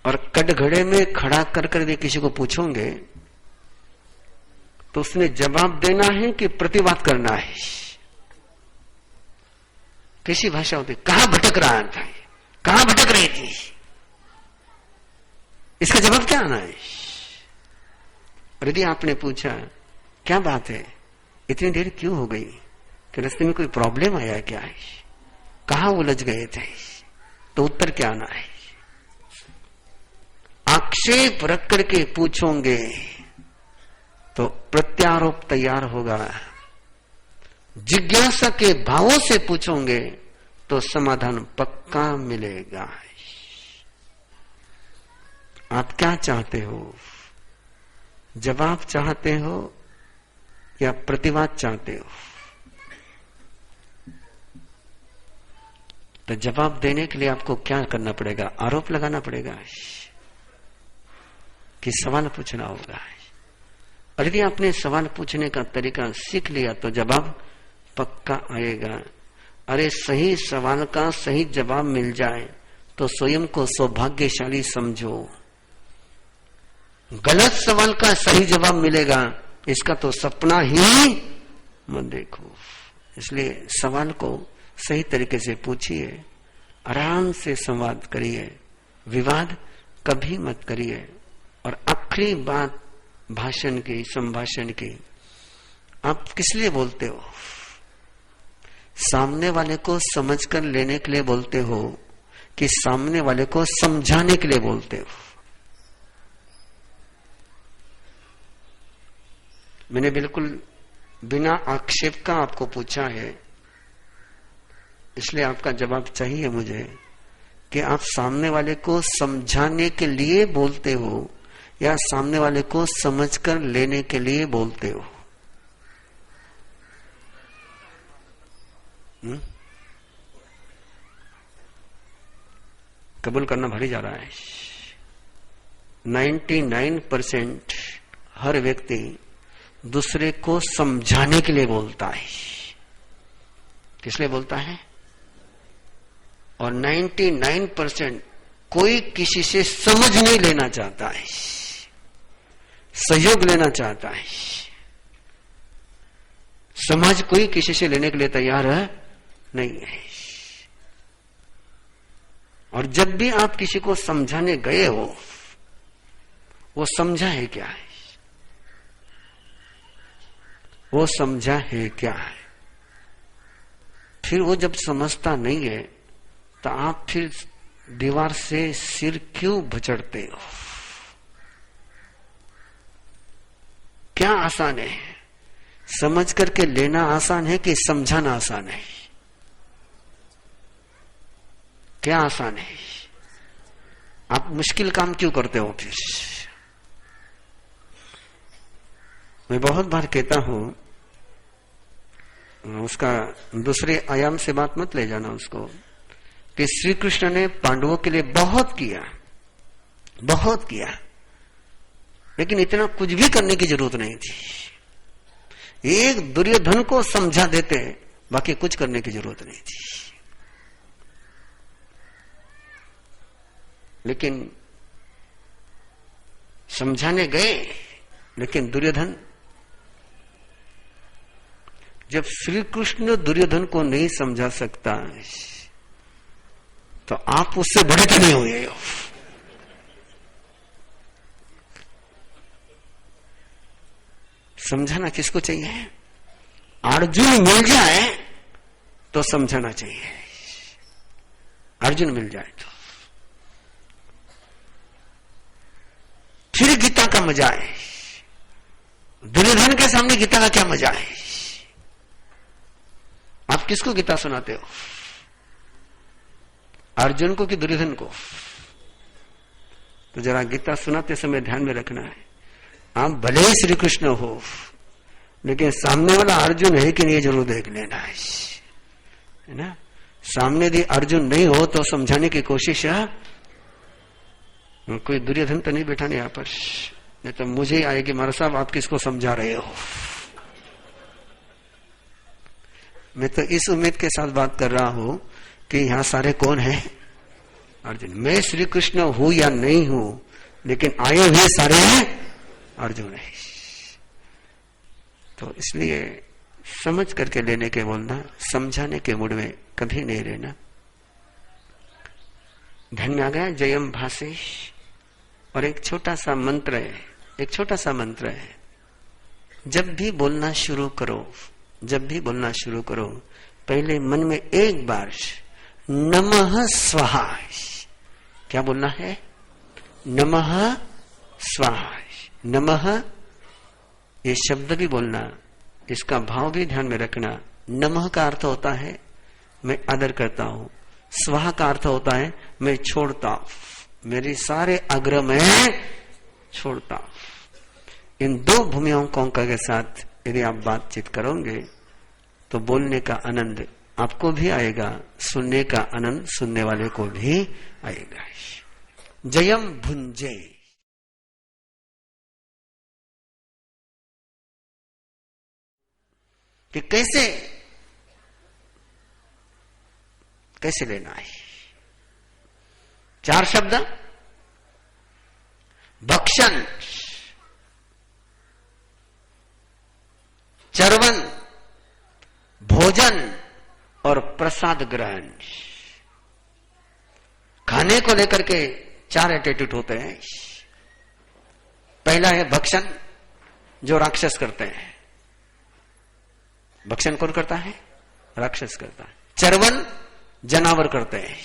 और कटघरे में खड़ा कर करके किसी को पूछोगे तो उसने जवाब देना है कि प्रतिवाद करना है? कैसी भाषा होती? कहां भटक रहा था, कहां भटक रही थी, इसका जवाब क्या आना है? और यदि आपने पूछा क्या बात है, इतनी देर क्यों हो गई, कि रास्ते में कोई प्रॉब्लम आया क्या है, कहां उलझ गए थे, तो उत्तर क्या आना है? आक्षेप रख करके पूछोगे तो प्रत्यारोप तैयार होगा। जिज्ञासा के भावों से पूछोगे तो समाधान पक्का मिलेगा। आप क्या चाहते हो? जवाब चाहते हो या प्रतिवाद चाहते हो? तो जवाब देने के लिए आपको क्या करना पड़ेगा? आरोप लगाना पड़ेगा कि सवाल पूछना होगा। और यदि आपने सवाल पूछने का तरीका सीख लिया तो जवाब पक्का आएगा। अरे सही सवाल का सही जवाब मिल जाए तो स्वयं को सौभाग्यशाली समझो। गलत सवाल का सही जवाब मिलेगा इसका तो सपना ही मत देखो। इसलिए सवाल को सही तरीके से पूछिए, आराम से संवाद करिए, विवाद कभी मत करिए। और आखिरी बात भाषण की, संभाषण की, आप किस लिए बोलते हो? सामने वाले को समझकर लेने के लिए बोलते हो कि सामने वाले को समझाने के लिए बोलते हो? मैंने बिल्कुल बिना आक्षेप का आपको पूछा है, इसलिए आपका जवाब चाहिए मुझे कि आप सामने वाले को समझाने के लिए बोलते हो या सामने वाले को समझकर लेने के लिए बोलते हो? कबूल करना भारी जा रहा है। 99% हर व्यक्ति दूसरे को समझाने के लिए बोलता है। किस लिए बोलता है? और 99% कोई किसी से समझ नहीं लेना चाहता है, सहयोग लेना चाहता है। समाज कोई किसी से लेने के लिए तैयार नहीं है। और जब भी आप किसी को समझाने गए हो, वो समझा है क्या है? वो समझा है क्या है? फिर वो जब समझता नहीं है तो आप फिर दीवार से सिर क्यों भचड़ते हो? क्या आसान है? समझ करके लेना आसान है कि समझाना आसान है? क्या आसान है? आप मुश्किल काम क्यों करते हो फिर? मैं बहुत बार कहता हूं, उसका दूसरे आयाम से बात मत ले जाना उसको, कि श्री कृष्ण ने पांडवों के लिए बहुत किया, बहुत किया, लेकिन इतना कुछ भी करने की जरूरत नहीं थी। एक दुर्योधन को समझा देते, बाकी कुछ करने की जरूरत नहीं थी। लेकिन समझाने गए, लेकिन दुर्योधन जब श्री कृष्ण दुर्योधन को नहीं समझा सकता तो आप उससे बड़े तो नहीं हुए हो। समझाना किसको चाहिए? अर्जुन मिल जाए तो समझाना चाहिए। अर्जुन मिल जाए तो फिर गीता का मजा है। दुर्योधन के सामने गीता का क्या मजा है? आप किसको गीता सुनाते हो? अर्जुन को कि दुर्योधन को? तो जरा गीता सुनाते समय ध्यान में रखना है, आप भले ही श्री कृष्ण हो, लेकिन सामने वाला अर्जुन है कि नहीं जरूर देख लेना है ना। सामने भी अर्जुन नहीं हो तो समझाने की कोशिश है। कोई दुर्योधन तो नहीं बैठा नहीं यहाँ पर, नहीं तो मुझे आएगी मारा साहब आप किसको समझा रहे हो। मैं तो इस उम्मीद के साथ बात कर रहा हूं कि यहां सारे कौन हैं? अर्जुन। मैं श्री कृष्ण हूं या नहीं हूं, लेकिन आए हुए सारे अर्जुन है। तो इसलिए समझ करके लेने के बोलना, समझाने के मूड में कभी नहीं रहना। ध्यान में आ गया? जयम भाषे। और एक छोटा सा मंत्र है, एक छोटा सा मंत्र है। जब भी बोलना शुरू करो, जब भी बोलना शुरू करो, पहले मन में एक बार नमः स्वाहा, क्या बोलना है? नमः स्वाहा। नमः ये शब्द भी बोलना, इसका भाव भी ध्यान में रखना। नमः का अर्थ होता है मैं आदर करता हूं, स्वाहा का अर्थ होता है मैं छोड़ता हूं, मेरे सारे आग्रह में छोड़ता हूं। इन दो भूमि अंकों के साथ यदि आप बातचीत करोगे तो बोलने का आनंद आपको भी आएगा, सुनने का आनंद सुनने वाले को भी आएगा। जयम भुंजे। कि कैसे कैसे लेना है? चार शब्द: भक्षण, चर्वन, भोजन और प्रसाद ग्रहण। खाने को लेकर के चार एटीट्यूड होते हैं। पहला है भक्षण, जो राक्षस करते हैं। भक्षण कौन करता है? राक्षस करता है। चर्वन जानवर करते हैं।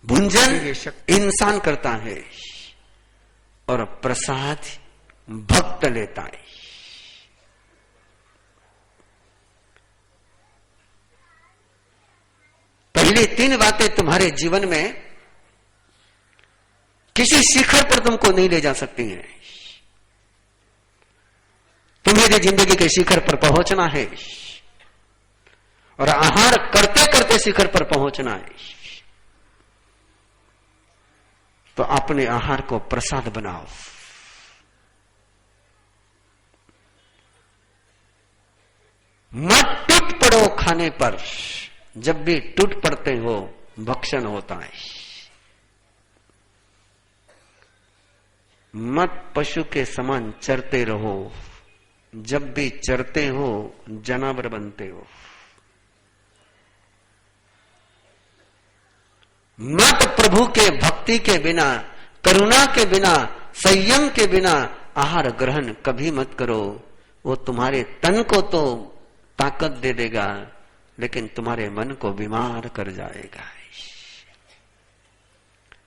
भुंजन इंसान करता है। और प्रसाद भक्त लेता है। पहली तीन बातें तुम्हारे जीवन में किसी शिखर पर तुमको नहीं ले जा सकती हैं। तुम्हें भी जिंदगी के शिखर पर पहुंचना है और आहार करते करते शिखर पर पहुंचना है। तो अपने आहार को प्रसाद बनाओ। मत टूट पड़ो खाने पर। जब भी टूट पड़ते हो भक्षण होता है। मत पशु के समान चरते रहो। जब भी चरते हो जानवर बनते हो। मत प्रभु के भक्ति के बिना, करुणा के बिना, संयम के बिना आहार ग्रहण कभी मत करो। वो तुम्हारे तन को तो ताकत दे देगा, लेकिन तुम्हारे मन को बीमार कर जाएगा।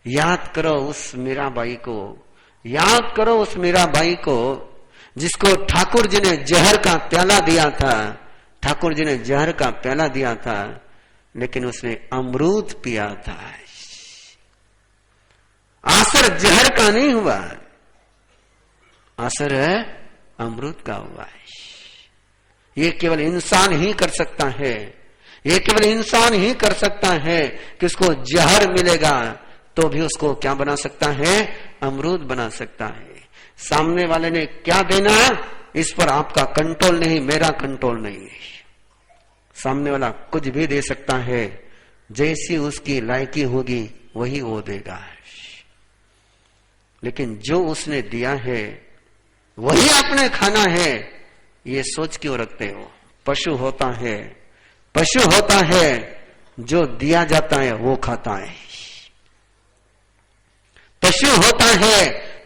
याद करो उस मीराबाई को, याद करो उस मीराबाई को जिसको ठाकुर जी ने जहर का प्याला दिया था। ठाकुर जी ने जहर का प्याला दिया था, लेकिन उसने अमरूद पिया था। असर जहर का नहीं हुआ, असर अमरूद का हुआ है। ये केवल इंसान ही कर सकता है। ये केवल इंसान ही कर सकता है कि उसको जहर मिलेगा तो भी उसको क्या बना सकता है? अमरूद बना सकता है। सामने वाले ने क्या देना इस पर आपका कंट्रोल नहीं, मेरा कंट्रोल नहीं है। सामने वाला कुछ भी दे सकता है, जैसी उसकी लायकी होगी वही वो देगा। लेकिन जो उसने दिया है वही आपने खाना है, ये सोच क्यों रखते हो? पशु होता है जो दिया जाता है वो खाता है। पशु होता है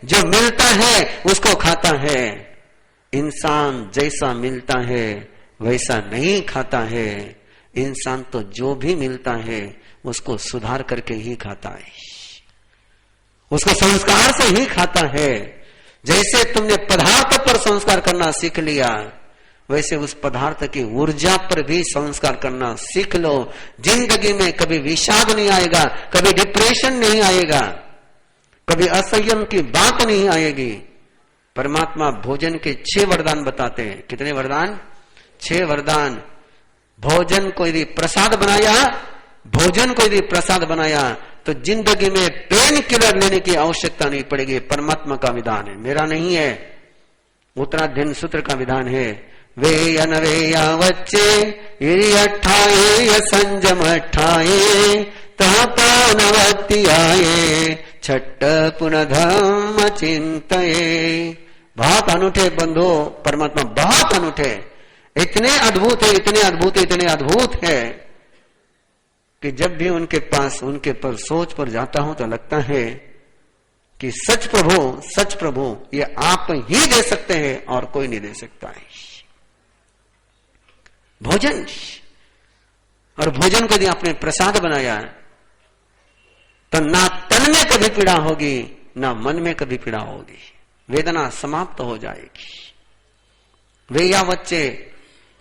जो मिलता है उसको खाता है। इंसान जैसा मिलता है वैसा नहीं खाता है। इंसान तो जो भी मिलता है उसको सुधार करके ही खाता है, उसको संस्कार से ही खाता है। जैसे तुमने पदार्थ पर संस्कार करना सीख लिया, वैसे उस पदार्थ की ऊर्जा पर भी संस्कार करना सीख लो। जिंदगी में कभी विषाद नहीं आएगा, कभी डिप्रेशन नहीं आएगा, कभी असंयम की बात नहीं आएगी। परमात्मा भोजन के 6 वरदान बताते हैं। कितने वरदान? 6 वरदान। भोजन को यदि प्रसाद बनाया तो जिंदगी में पेन किलर लेने की आवश्यकता नहीं पड़ेगी। परमात्मा का विधान है, मेरा नहीं है। उत्तराध्ययन सूत्र का विधान है, वे अनवेया वच्चे अठाए संजम अठाए तपनवती आए छठ पुनः धम्म चिंतये। बहुत अनूठे बंधु, परमात्मा बहुत अनूठे, इतने अद्भुत है, इतने अद्भुत है कि जब भी उनके पास, उनके पर सोच पर जाता हूं तो लगता है कि सच प्रभु ये आप ही दे सकते हैं और कोई नहीं दे सकता है। भोजन, और भोजन को यदि आपने प्रसाद बनाया तो ना तन में कभी पीड़ा होगी, ना मन में कभी पीड़ा होगी, वेदना समाप्त हो जाएगी। वे या बच्चे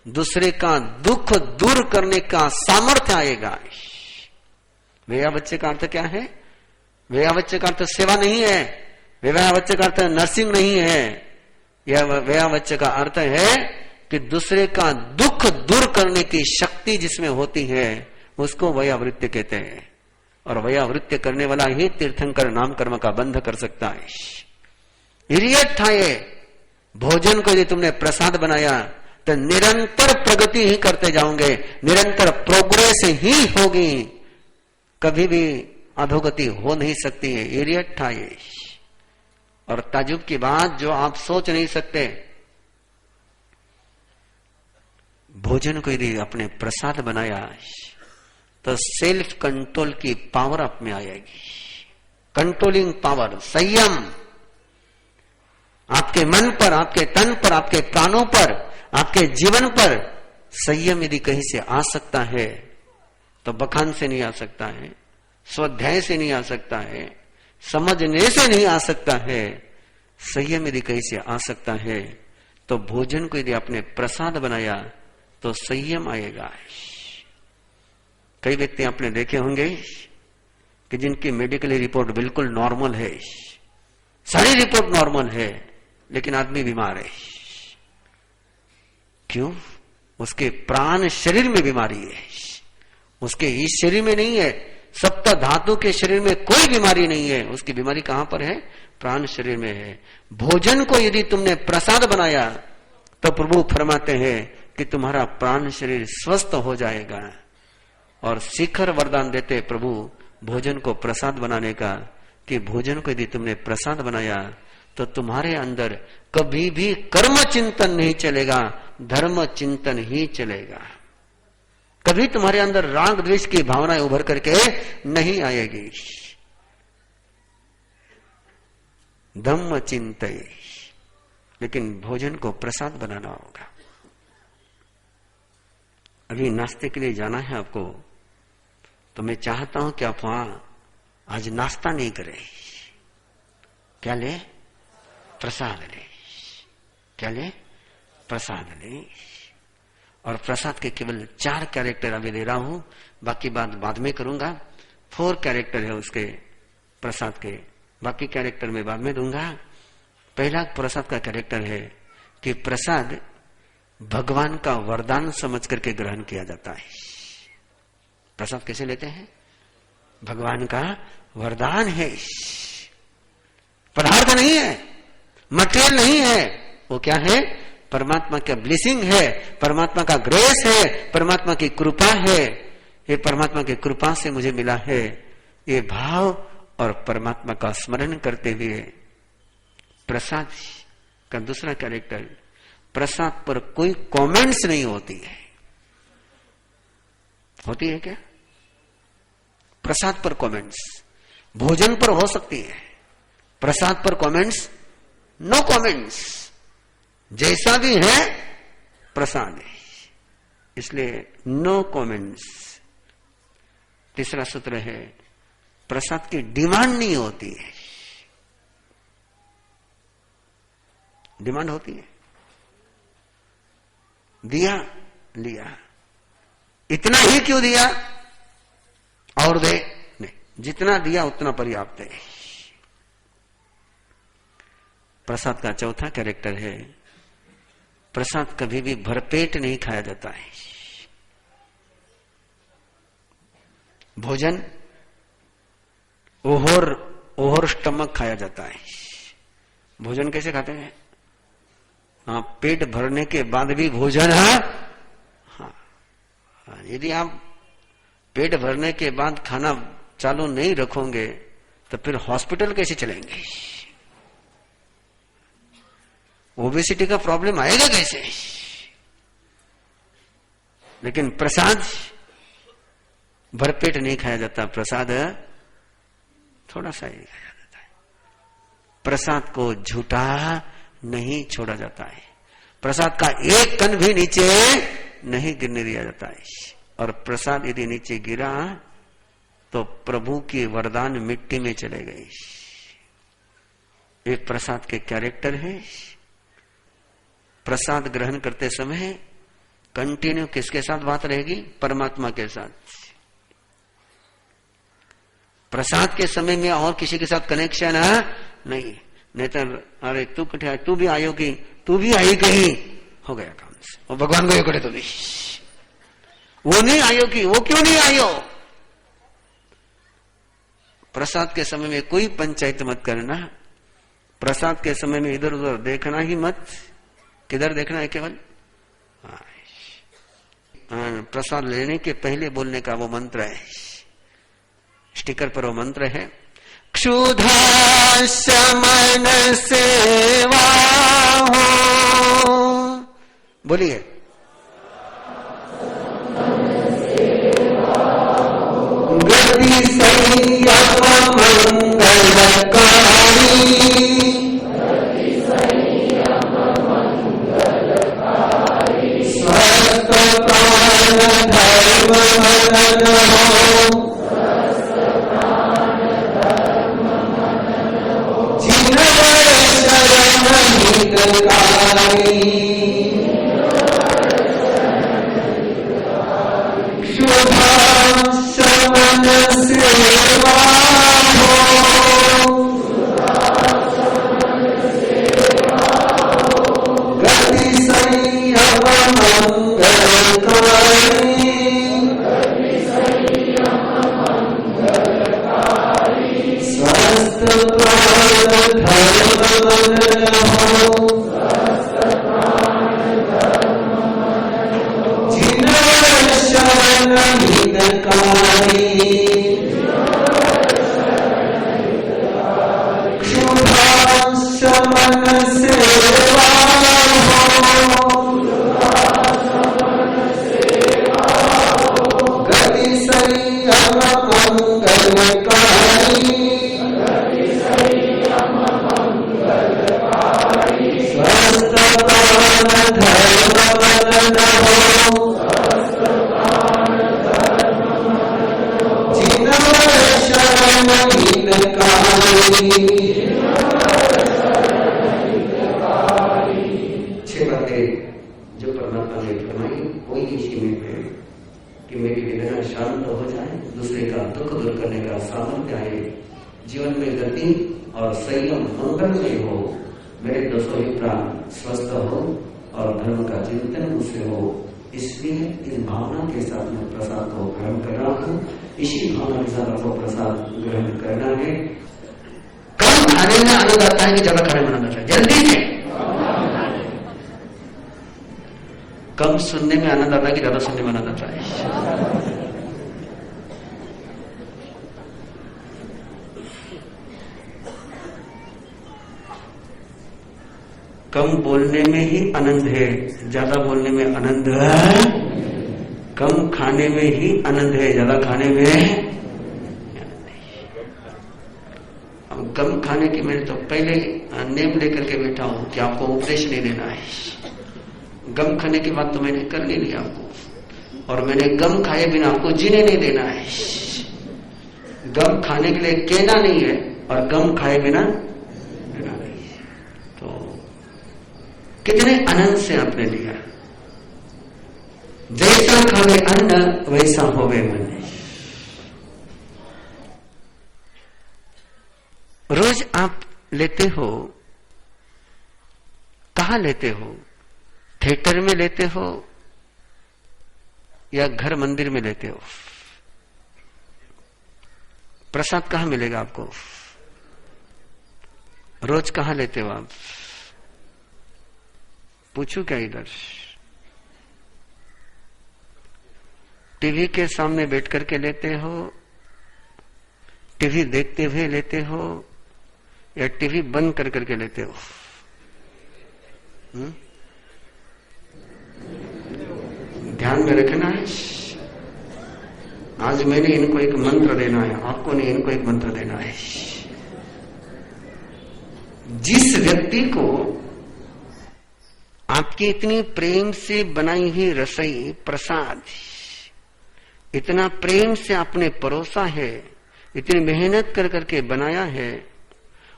दूसरे का दुख दूर करने का सामर्थ्य आएगा। वेया बच्चे का अर्थ क्या है? वेया बच्चे का अर्थ सेवा नहीं है, वेया बच्चे का अर्थ नर्सिंग नहीं है। यह वेया बच्चे का अर्थ है कि दूसरे का दुख दूर करने की शक्ति जिसमें होती है उसको वयावृत्ति कहते हैं। और वयावृत्ति करने वाला ही तीर्थंकर नाम कर्म का बंध कर सकता है। इरियट था ये। भोजन को यदि तुमने प्रसाद बनाया तो निरंतर प्रगति ही करते जाओगे, निरंतर प्रोग्रेस ही होगी, कभी भी अधोगति हो नहीं सकती है। इरियट था ये। और ताजुब की बात जो आप सोच नहीं सकते, भोजन को यदि अपने प्रसाद बनाया तो सेल्फ कंट्रोल की पावर आप में आएगी। कंट्रोलिंग पावर, संयम, आपके मन पर, आपके तन पर, आपके प्राणों पर, आपके जीवन पर संयम यदि कहीं से आ सकता है तो बखान से नहीं आ सकता है, स्वाध्याय से नहीं आ सकता है, समझने से नहीं आ सकता है। संयम यदि कहीं से आ सकता है तो भोजन को यदि आपने प्रसाद बनाया तो संयम आएगा। कई व्यक्ति आपने देखे होंगे कि जिनकी मेडिकल रिपोर्ट बिल्कुल नॉर्मल है, सारी रिपोर्ट नॉर्मल है, लेकिन आदमी बीमार है। क्यों? उसके प्राण शरीर में बीमारी है, उसके इस शरीर में नहीं है। सप्त धातु के शरीर में कोई बीमारी नहीं है, उसकी बीमारी कहां पर है? प्राण शरीर में है। भोजन को यदि तुमने प्रसाद बनाया तो प्रभु फरमाते हैं कि तुम्हारा प्राण शरीर स्वस्थ हो जाएगा। और शिखर वरदान देते प्रभु भोजन को प्रसाद बनाने का, कि भोजन को यदि तुमने प्रसाद बनाया तो तुम्हारे अंदर कभी भी कर्म चिंतन नहीं चलेगा, धर्म चिंतन ही चलेगा। कभी तुम्हारे अंदर राग द्वेष की भावनाएं उभर करके नहीं आएगी। धम्म चिंतय, लेकिन भोजन को प्रसाद बनाना होगा। अभी नाश्ते के लिए जाना है आपको, तो मैं चाहता हूं कि आप वहां आज नाश्ता नहीं करें। क्या ले? प्रसाद ले। क्या ले? प्रसाद ले। और प्रसाद के केवल 4 कैरेक्टर अभी दे रहा हूं, बाकी बात बाद में करूंगा। 4 कैरेक्टर है उसके प्रसाद के, बाकी कैरेक्टर मैं बाद में दूंगा। पहला प्रसाद का कैरेक्टर है कि प्रसाद भगवान का वरदान समझ करके ग्रहण किया जाता है। प्रसाद कैसे लेते हैं? भगवान का वरदान है, पदार्थ नहीं है, मटेरियल नहीं है। वो क्या है? परमात्मा का ब्लेसिंग है, परमात्मा का ग्रेस है, परमात्मा की कृपा है। ये परमात्मा की कृपा से मुझे मिला है, ये भाव और परमात्मा का स्मरण करते हुए प्रसाद का दूसरा कैरेक्टर, प्रसाद पर कोई कमेंट्स नहीं होती है। होती है क्या? प्रसाद पर कमेंट्स भोजन पर हो सकती है, प्रसाद पर कमेंट्स नो कमेंट्स। जैसा भी है प्रसाद है, इसलिए नो कमेंट्स। तीसरा सूत्र है प्रसाद की डिमांड नहीं होती है। डिमांड होती है, दिया लिया, इतना ही क्यों दिया और दे, नहीं, जितना दिया उतना पर्याप्त है। प्रसाद का चौथा कैरेक्टर है प्रसाद कभी भी भरपेट नहीं खाया जाता है। भोजन ओवर स्टमक खाया जाता है। भोजन कैसे खाते हैं? हाँ, पेट भरने के बाद भी भोजन है। हाँ, यदि आप पेट भरने के बाद खाना चालू नहीं रखोगे तो फिर हॉस्पिटल कैसे चलेंगे? ओबेसिटी का प्रॉब्लम आएगा कैसे? लेकिन प्रसाद भरपेट नहीं खाया जाता, प्रसाद थोड़ा सा ही खाया जाता है। प्रसाद को झूठा नहीं छोड़ा जाता है, प्रसाद का एक कण भी नीचे नहीं गिरने दिया जाता है। और प्रसाद यदि नीचे गिरा तो प्रभु की वरदान मिट्टी में चले गए। एक प्रसाद के कैरेक्टर है, प्रसाद ग्रहण करते समय कंटिन्यू किसके साथ बात रहेगी? परमात्मा के साथ। प्रसाद के समय में और किसी के साथ कनेक्शन है नहीं, नहीं तो अरे तू कठिया, तू भी आयो कि तू भी आई कहीं, हो गया काम से। और भगवान को ये करे तो भी वो नहीं आयो कि वो क्यों नहीं आयो। प्रसाद के समय में कोई पंचायत मत करना, प्रसाद के समय में इधर उधर देखना ही मत। किधर देखना है? केवल प्रसाद लेने के पहले बोलने का वो मंत्र है, स्टिकर पर वो मंत्र है, क्षुधा शमन सेवा हो। बोलिए, गति संयम मंगलकारी, स्वस्थ प्राण धर्म मनन हो, कम सुनने में आनंद आता है कि ज्यादा सुनने में आनंद आता है? कम बोलने में ही आनंद है, ज्यादा बोलने में आनंद है। कम खाने में ही आनंद है, ज्यादा खाने में। अब कम खाने की मैंने तो पहले नेम लेकर के बैठा हूं कि आपको उपदेश नहीं देना है। गम खाने की बात तो मैंने कर नहीं ली आपको, और मैंने गम खाए बिना आपको जीने नहीं देना है। गम खाने के लिए कहना नहीं है और गम खाए बिना देना नहीं है। तो कितने आनंद से आपने लिया। जैसा खावे अन्न वैसा होवे मन। रोज आप लेते हो, कहां लेते हो? थिएटर में लेते हो या घर मंदिर में लेते हो? प्रसाद कहां मिलेगा आपको? रोज कहां लेते हो आप? पूछू क्या इधर? टीवी के सामने बैठ करके लेते हो, टीवी देखते हुए लेते हो, या टीवी बंद कर करके लेते हो? ध्यान में रखना है। आज मैंने इनको एक मंत्र देना है, आपको नहीं, इनको एक मंत्र देना है। जिस व्यक्ति को आपकी इतनी प्रेम से बनाई हुई रसोई प्रसाद इतना प्रेम से आपने परोसा है, इतनी मेहनत कर करके बनाया है,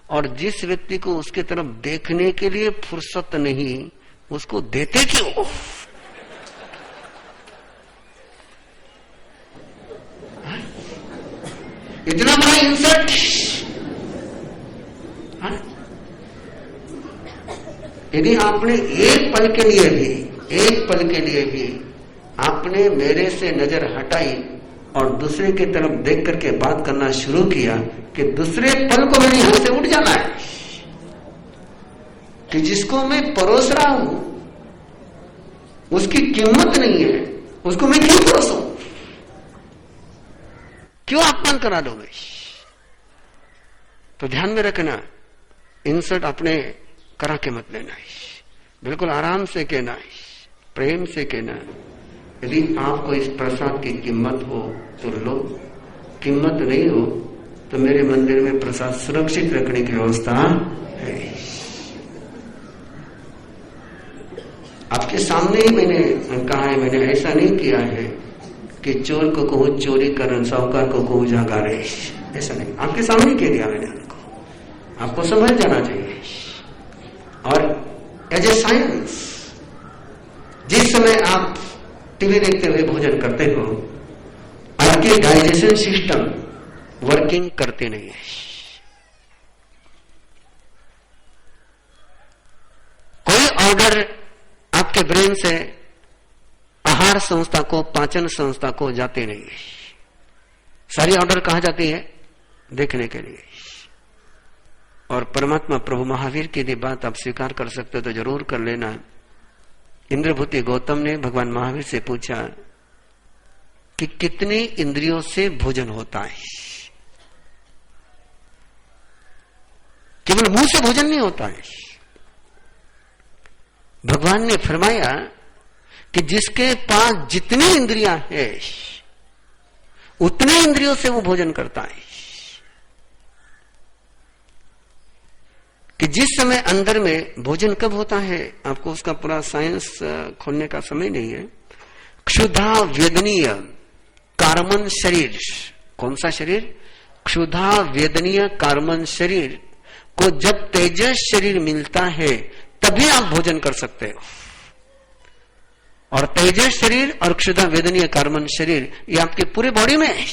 और जिस व्यक्ति को उसके तरफ देखने के लिए फुर्सत नहीं, उसको देते क्यों? इतना बड़ा इंसल्ट। यदि आपने एक पल के लिए भी आपने मेरे से नजर हटाई और दूसरे की तरफ देख करके बात करना शुरू किया कि दूसरे पल को मेरे यहां से उठ जाना है कि जिसको मैं परोस रहा हूं उसकी कीमत नहीं है, उसको मैं क्यों परोसूं? क्यों अपमान करा दोगे? तो ध्यान में रखना, इंसल्ट अपने करा के मत लेना है, बिल्कुल आराम से कहना है, प्रेम से कहना है। यदि आपको इस प्रसाद की कीमत हो तो लो, कीमत नहीं हो तो मेरे मंदिर में प्रसाद सुरक्षित रखने की व्यवस्था है। आपके सामने ही मैंने कहा है, मैंने ऐसा नहीं किया है कि चोर को कहूं चोरी करन, साहूकार को कहूं जागा रे, ऐसा नहीं, आपके सामने कह दिया मैंने उनको। आपको समझ जाना चाहिए। और एज ए साइंस, जिस समय आप टीवी देखते हुए भोजन करते हो, आपके डाइजेशन सिस्टम वर्किंग करते नहीं है। कोई ऑर्डर आपके ब्रेन से आहार संस्था को, पाचन संस्था को जाते नहीं है। सारी ऑर्डर कहां जाती है? देखने के लिए। और परमात्मा प्रभु महावीर की यदि बात आप स्वीकार कर सकते हो तो जरूर कर लेना। इंद्रभूति गौतम ने भगवान महावीर से पूछा कि कितने इंद्रियों से भोजन होता है? केवल मुंह से भोजन नहीं होता है। भगवान ने फरमाया कि जिसके पास जितनी इंद्रियां हैं उतने इंद्रियों से वो भोजन करता है। कि जिस समय अंदर में भोजन कब होता है, आपको उसका पूरा साइंस खोलने का समय नहीं है। क्षुधा वेदनीय कार्मन शरीर, कौन सा शरीर? क्षुधा वेदनीय कार्मन शरीर को जब तेजस शरीर मिलता है तभी आप भोजन कर सकते हो। और तेजस शरीर और क्षुधा वेदनीय कार्मन शरीर ये आपके पूरे बॉडी में है।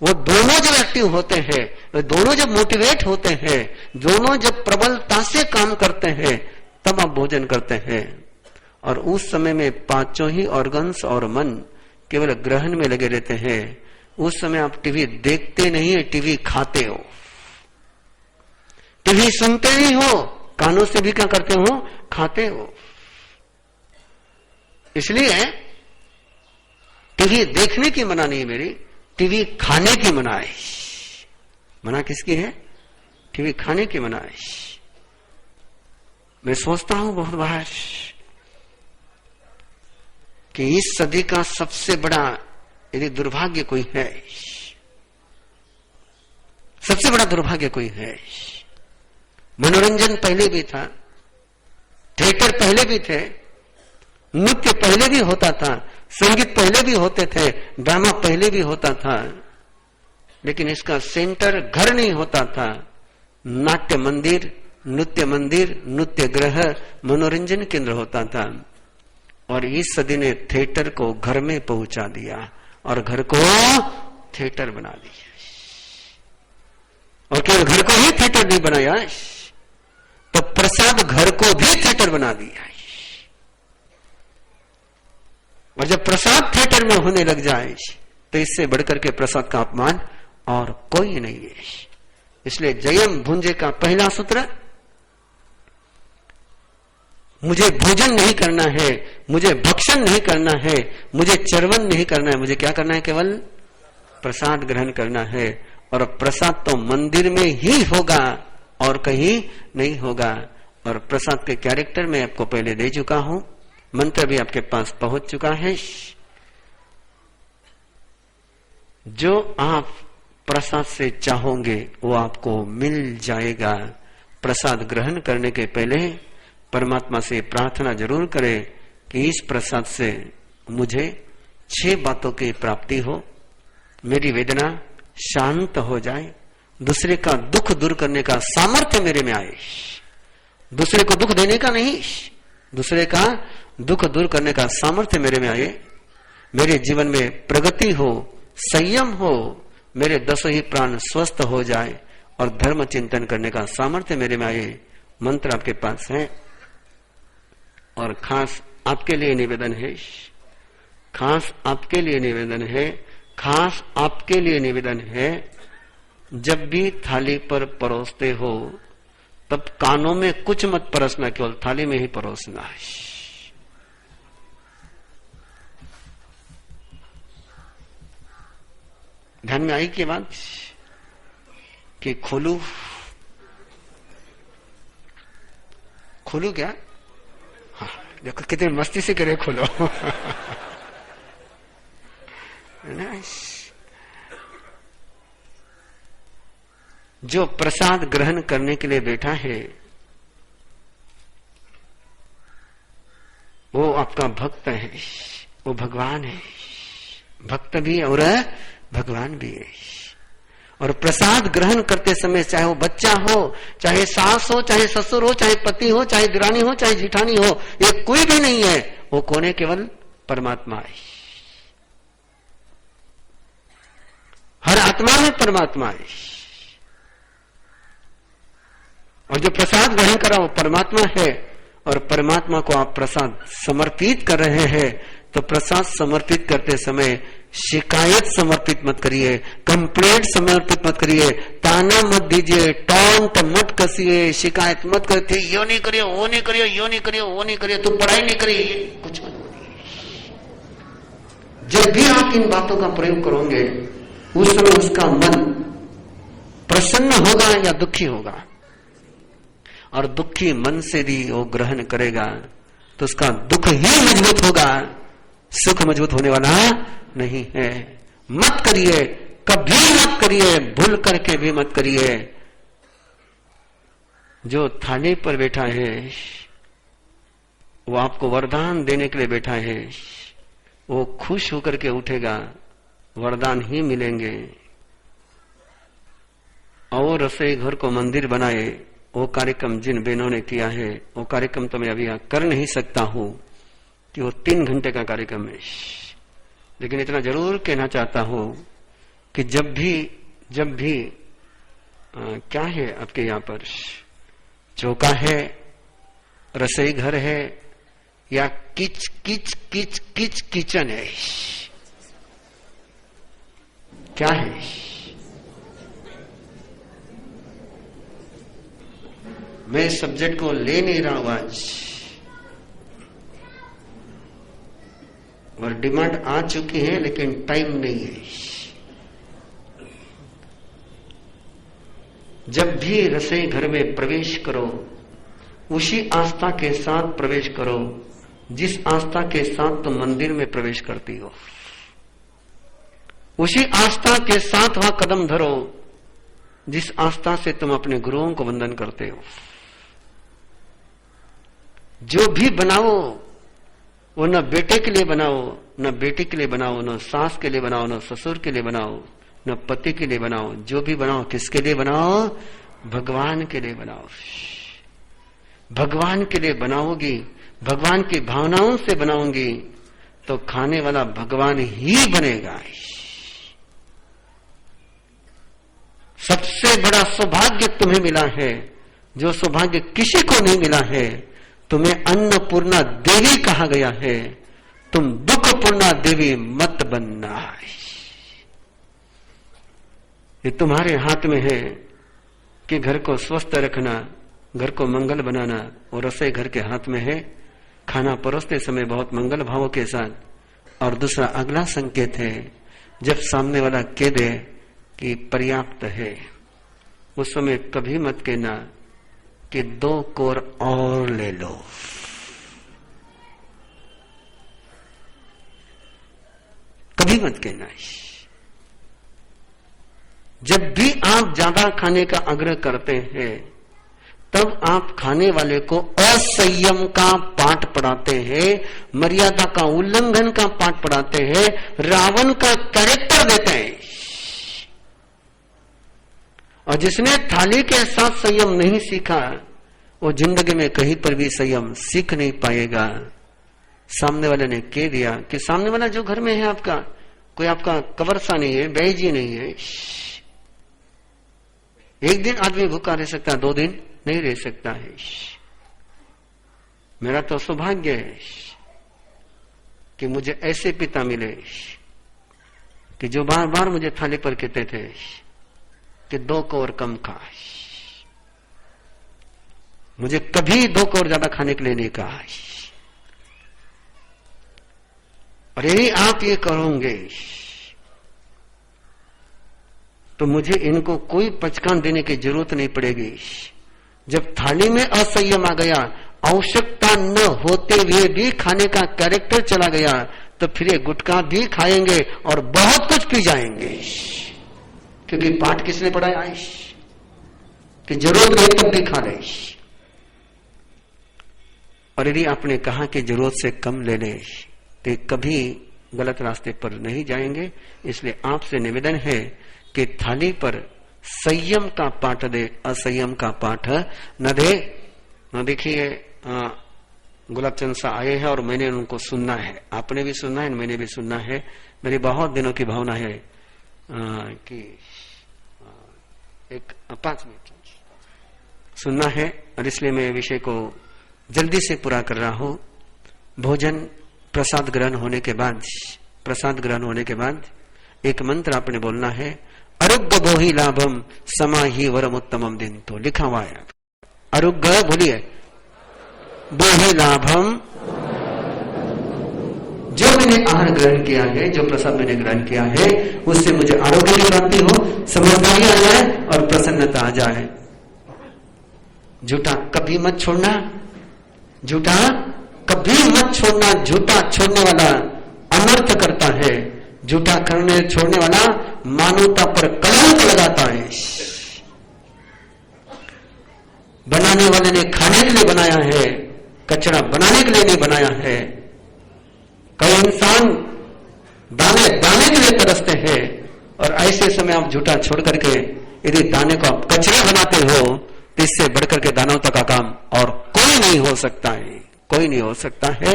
वो दोनों जब एक्टिव होते हैं, वो दोनों जब मोटिवेट होते हैं, दोनों जब प्रबलता से काम करते हैं, तब आप भोजन करते हैं। और उस समय में पांचों ही ऑर्गन्स और मन केवल ग्रहण में लगे रहते हैं। उस समय आप टीवी देखते नहीं है, टीवी खाते हो। टीवी सुनते नहीं हो, कानों से भी क्या करते हो? खाते हो। इसलिए टीवी देखने की मना नहीं मेरी, टीवी खाने की मना है। मना किसकी है? टीवी खाने की मना है। मैं सोचता हूं बहुत बार कि इस सदी का सबसे बड़ा यदि दुर्भाग्य कोई है, सबसे बड़ा दुर्भाग्य कोई है, मनोरंजन पहले भी था, थिएटर पहले भी थे, नृत्य पहले भी होता था, संगीत पहले भी होते थे, ड्रामा पहले भी होता था, लेकिन इसका सेंटर घर नहीं होता था। नाट्य मंदिर, नृत्य गृह, मनोरंजन केंद्र होता था। और इस सदी ने थिएटर को घर में पहुंचा दिया और घर को थिएटर बना दिया। और केवल घर को ही थिएटर नहीं बनाया, तो प्रसाद घर को भी थिएटर बना दिया। और जब प्रसाद थिएटर में होने लग जाए तो इससे बढ़कर के प्रसाद का अपमान और कोई नहीं है। इसलिए जयम भुंजे का पहला सूत्र, मुझे भोजन नहीं करना है, मुझे भक्षण नहीं करना है, मुझे चर्वन नहीं करना है, मुझे क्या करना है? केवल प्रसाद ग्रहण करना है। और प्रसाद तो मंदिर में ही होगा और कहीं नहीं होगा। और प्रसाद के कैरेक्टर में आपको पहले दे चुका हूं, मंत्र भी आपके पास पहुंच चुका है। जो आप प्रसाद से चाहोगे वो आपको मिल जाएगा। प्रसाद ग्रहण करने के पहले परमात्मा से प्रार्थना जरूर करें कि इस प्रसाद से मुझे 6 बातों की प्राप्ति हो, मेरी वेदना शांत हो जाए, दूसरे का दुख दूर करने का सामर्थ्य मेरे में आए, दूसरे को दुख देने का नहीं, दूसरे का दुख दूर करने का सामर्थ्य मेरे में आए, मेरे जीवन में प्रगति हो, संयम हो, मेरे 10 ही प्राण स्वस्थ हो जाए और धर्म चिंतन करने का सामर्थ्य मेरे में आए। मंत्र आपके पास है और खास आपके लिए निवेदन है, खास आपके लिए निवेदन है, खास आपके लिए निवेदन है। जब भी थाली पर परोसते हो तब कानों में कुछ मत परोसना, केवल थाली में ही परोसना है। ध्यान में आई की बात कि खोलू क्या? हाँ, देखो कितनी मस्ती से करे खोलो। जो प्रसाद ग्रहण करने के लिए बैठा है वो आपका भक्त है, वो भगवान है। भक्त भी और भगवान भी है। और प्रसाद ग्रहण करते समय चाहे वो बच्चा हो, चाहे सास हो, चाहे ससुर हो, चाहे पति हो, चाहे दिरानी हो, चाहे जिठानी हो, ये कोई भी नहीं है। वो कौन है? केवल परमात्मा है। हर आत्मा में परमात्मा है। और जो प्रसाद ग्रहण करा वो परमात्मा है। और परमात्मा को आप प्रसाद समर्पित कर रहे हैं तो प्रसाद समर्पित करते समय शिकायत समर्पित मत करिए, कंप्लेंट समर्पित मत करिए, ताना मत दीजिए, टॉन्ट मत कसिए, शिकायत मत करते, यो नहीं करिए, वो नहीं करिए, यो नहीं करिए, वो नहीं करिए, तुम पढ़ाई नहीं करिए, कुछ मत बोलिए। जब भी आप इन बातों का प्रयोग करोगे उस समय उसका मन प्रसन्न होगा या दुखी होगा। और दुखी मन से भी वो ग्रहण करेगा तो उसका दुख ही मजबूत होगा, सुख मजबूत होने वाला नहीं है। मत करिए, कभी मत करिए, भूल करके भी मत करिए। जो थाली पर बैठा है वो आपको वरदान देने के लिए बैठा है, वो खुश होकर के उठेगा, वरदान ही मिलेंगे। और रसोई घर को मंदिर बनाए, वो कार्यक्रम जिन बहनों ने किया है वो कार्यक्रम तो मैं अभी यहां कर नहीं सकता हूं कि वो 3 घंटे का कार्यक्रम है। लेकिन इतना जरूर कहना चाहता हूं कि जब भी क्या है आपके यहां पर, चौका है, रसोई घर है या किच किच किच किच किचन है, क्या है? मैं सब्जेक्ट को ले नहीं रहा हूं आज, और डिमांड आ चुकी है लेकिन टाइम नहीं है। जब भी रसोई घर में प्रवेश करो उसी आस्था के साथ प्रवेश करो जिस आस्था के साथ तुम मंदिर में प्रवेश करती हो। उसी आस्था के साथ वहां कदम धरो जिस आस्था से तुम अपने गुरुओं को वंदन करते हो। जो भी बनाओ वो न बेटे के लिए बनाओ, न बेटी के लिए बनाओ, न सास के लिए बनाओ, न ससुर के लिए बनाओ, न पति के लिए बनाओ। जो भी बनाओ किसके लिए बनाओ? भगवान के लिए बनाओ। भगवान के लिए बनाओगी, भगवान की भावनाओं से बनाओगी तो खाने वाला भगवान ही बनेगा। सबसे बड़ा सौभाग्य तुम्हें मिला है, जो सौभाग्य किसी को नहीं मिला है। तुम्हें अन्नपूर्णा देवी कहा गया है, तुम दुखपूर्णा देवी मत बनना। ये तुम्हारे हाथ में है कि घर को स्वस्थ रखना, घर को मंगल बनाना, और रसोई घर के हाथ में है। खाना परोसते समय बहुत मंगल भावों के साथ। और दूसरा अगला संकेत है, जब सामने वाला कह दे कि पर्याप्त है, उस समय कभी मत कहना कि 2 कोर और ले लो। कभी मत कहना। जब भी आप ज्यादा खाने का आग्रह करते हैं तब आप खाने वाले को असंयम का पाठ पढ़ाते हैं, मर्यादा का उल्लंघन का पाठ पढ़ाते हैं, रावण का कैरेक्टर देते हैं। और जिसने थाली के साथ संयम नहीं सीखा वो जिंदगी में कहीं पर भी संयम सीख नहीं पाएगा। सामने वाले ने कह दिया कि सामने वाला जो घर में है आपका, कोई आपका कबरसा नहीं है, बैजी नहीं है। एक दिन आदमी भूखा रह सकता है, 2 दिन नहीं रह सकता है। मेरा तो सौभाग्य है कि मुझे ऐसे पिता मिले कि जो बार बार मुझे थाली पर कहते थे कि 2 कोर कम खा। मुझे कभी 2 कोर ज्यादा खाने के लिए नहीं कहा। और यदि आप ये करोगे तो मुझे इनको कोई पचकान देने की जरूरत नहीं पड़ेगी। जब थाली में असंयम आ गया, आवश्यकता न होते हुए भी खाने का कैरेक्टर चला गया, तो फिर ये गुटखा भी खाएंगे और बहुत कुछ पी जाएंगे। क्योंकि पाठ किसने पढ़ाया है कि जरूरत नहीं तब भी खा ले। और यदि आपने कहा कि जरूरत से कम ले ले तो कभी गलत रास्ते पर नहीं जाएंगे। इसलिए आपसे निवेदन है कि थाली पर संयम का पाठ दे, असंयम का पाठ न दे। न देखिए गुलाबचंद सा आए हैं और मैंने उनको सुनना है, आपने भी सुनना है, मैंने भी सुनना है। मेरी बहुत दिनों की भावना है कि 5 मिनट सुनना है, और इसलिए मैं विषय को जल्दी से पूरा कर रहा हूं। भोजन प्रसाद ग्रहण होने के बाद एक मंत्र आपने बोलना है, अरुग्ग बोहि लाभम समाहि वरम उत्तमम दिन। तो लिखा हुआ है, अरुग्ग बोलिए, बोहि लाभम, जो मैंने आहार ग्रहण किया है, जो प्रसाद मैंने ग्रहण किया है, उससे मुझे आरोग्य की प्राप्ति हो, समझदारी आ जाए और प्रसन्नता आ जाए। झूठा कभी मत छोड़ना, झूठा कभी मत छोड़ना। झूठा छोड़ने वाला अनर्थ करता है, झूठा करने छोड़ने वाला मानवता पर कलंक लगाता है। बनाने वाले ने खाने के लिए बनाया है, कचरा बनाने के लिए नहीं बनाया है। कई इंसान दाने दाने के लिए तरसते हैं, और ऐसे समय आप झूठा छोड़ करके यदि दाने को आप कचरा बनाते हो तो इससे बढ़कर के दानवता का काम और कोई नहीं हो सकता है, कोई नहीं हो सकता है।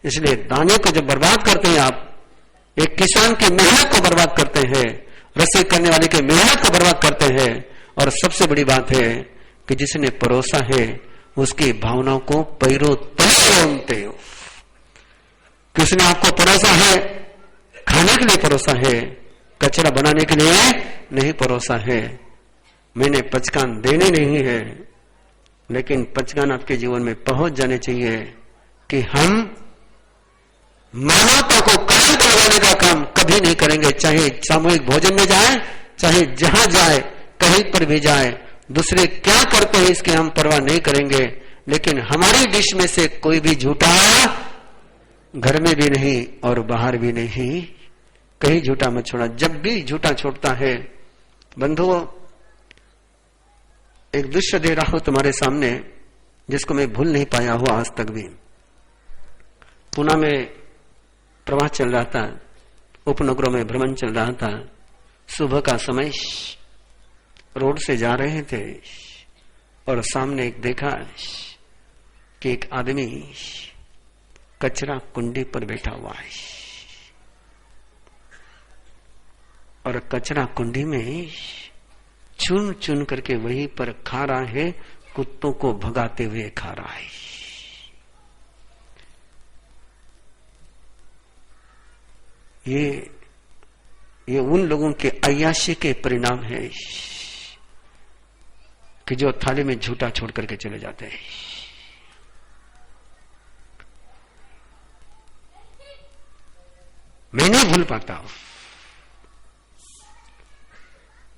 इसलिए दाने को जब बर्बाद करते हैं आप, एक किसान की मेहनत को बर्बाद करते हैं, रसोई करने वाले की मेहनत को बर्बाद करते हैं। और सबसे बड़ी बात है कि जिसने परोसा है उसकी भावनाओं को पैरों तले रौंदते हो। किसने आपको परोसा है, खाने के लिए परोसा है, कचरा बनाने के लिए नहीं परोसा है। मैंने पचकान देने नहीं है, लेकिन पचकान आपके जीवन में पहुंच जाने चाहिए कि हम मानवता को कलंक लगाने का काम कभी नहीं करेंगे। चाहे सामूहिक भोजन में जाए, चाहे जहां जाए, कहीं पर भी जाए, दूसरे क्या करते हैं इसकी हम परवाह नहीं करेंगे। लेकिन हमारी डिश में से कोई भी झूठा घर में भी नहीं और बाहर भी नहीं, कहीं झूठा मत छोड़ा। जब भी झूठा छोड़ता है बंधुओं, एक दृश्य दे रहा हूं तुम्हारे सामने जिसको मैं भूल नहीं पाया हूं आज तक भी। पुणे में प्रवाह चल रहा था, उपनगरों में भ्रमण चल रहा था। सुबह का समय, रोड से जा रहे थे और सामने एक देखा कि एक आदमी कचरा कुंडी पर बैठा हुआ है और कचरा कुंडी में चुन चुन करके वहीं पर खा रहा है, कुत्तों को भगाते हुए खा रहा है। ये उन लोगों के अय्याशी के परिणाम है कि जो थाली में झूठा छोड़ करके चले जाते हैं। मैं नहीं भूल पाता हूं।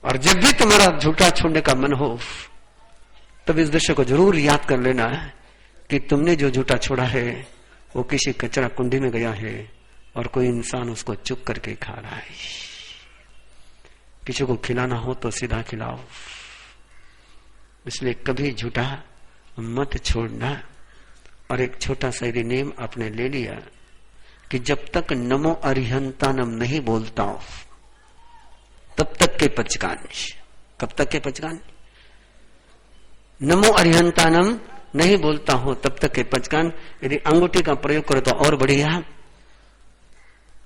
और जब भी तुम्हारा झूठा छोड़ने का मन हो तब इस दृश्य को जरूर याद कर लेना कि तुमने जो झूठा छोड़ा है वो किसी कचरा कुंडी में गया है और कोई इंसान उसको चुप करके खा रहा है। किसी को खिलाना हो तो सीधा खिलाओ। इसलिए कभी झूठा मत छोड़ना। और एक छोटा सा यदि नेम आपने ले लिया कि जब तक नमो अरिहंतानम नहीं बोलता हूं तब तक के पचकान। कब तक के पचकान? नमो अरिहंतानम नहीं बोलता हूं तब तक के पचकान। यदि अंगूठी का प्रयोग करो तो और बढ़िया,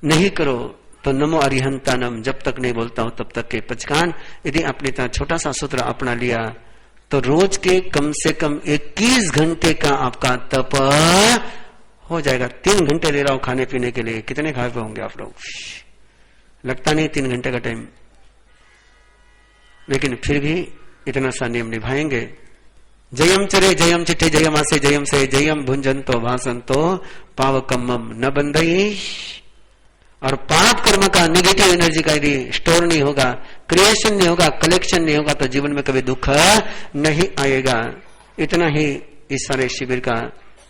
नहीं करो तो नमो अरिहंतानम, जब तक नहीं बोलता हूं तब तक के पचकान। यदि आपने इतना छोटा सा सूत्र अपना लिया तो रोज के कम से कम 21 घंटे का आपका तप हो जाएगा। 3 घंटे ले रहा हूं खाने पीने के लिए, कितने खाए पे होंगे आप लोग? लगता नहीं 3 घंटे का टाइम, लेकिन फिर भी इतना सा नियम निभाएंगे। जयम चरे जयम चिट्ठे जयम आसे जयम से जयम भुंजंतो भासंतो पावकम्मम न बंधई। और पाप कर्म का निगेटिव एनर्जी का यदि स्टोर नहीं होगा, क्रिएशन नहीं होगा, कलेक्शन नहीं होगा तो जीवन में कभी दुख नहीं आएगा। इतना ही इस सारे शिविर का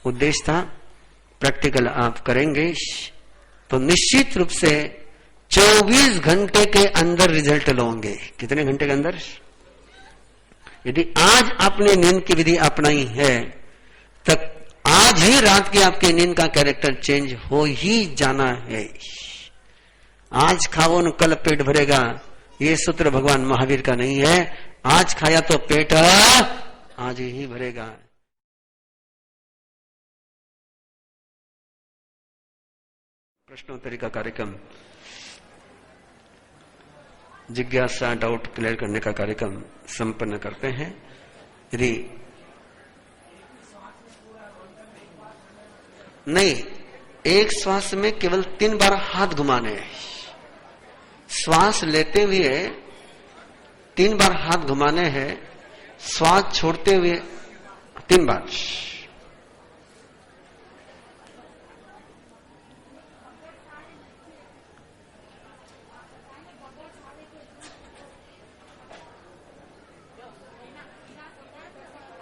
उद्देश्य था। प्रैक्टिकल आप करेंगे तो निश्चित रूप से 24 घंटे के अंदर रिजल्ट लोगे। कितने घंटे के अंदर? यदि आज आपने नींद की विधि अपनाई है तब आज ही रात की आपके नींद का कैरेक्टर चेंज हो ही जाना है। आज खाओ न कल पेट भरेगा, ये सूत्र भगवान महावीर का नहीं है। आज खाया तो पेट आज ही भरेगा। प्रश्नोत्तरी का कार्यक्रम, जिज्ञासा डाउट क्लियर करने का कार्यक्रम संपन्न करते हैं। यदि नहीं, एक श्वास में केवल 3 बार हाथ घुमाने हैं। श्वास लेते हुए 3 बार हाथ घुमाने हैं, श्वास छोड़ते हुए 3 बार।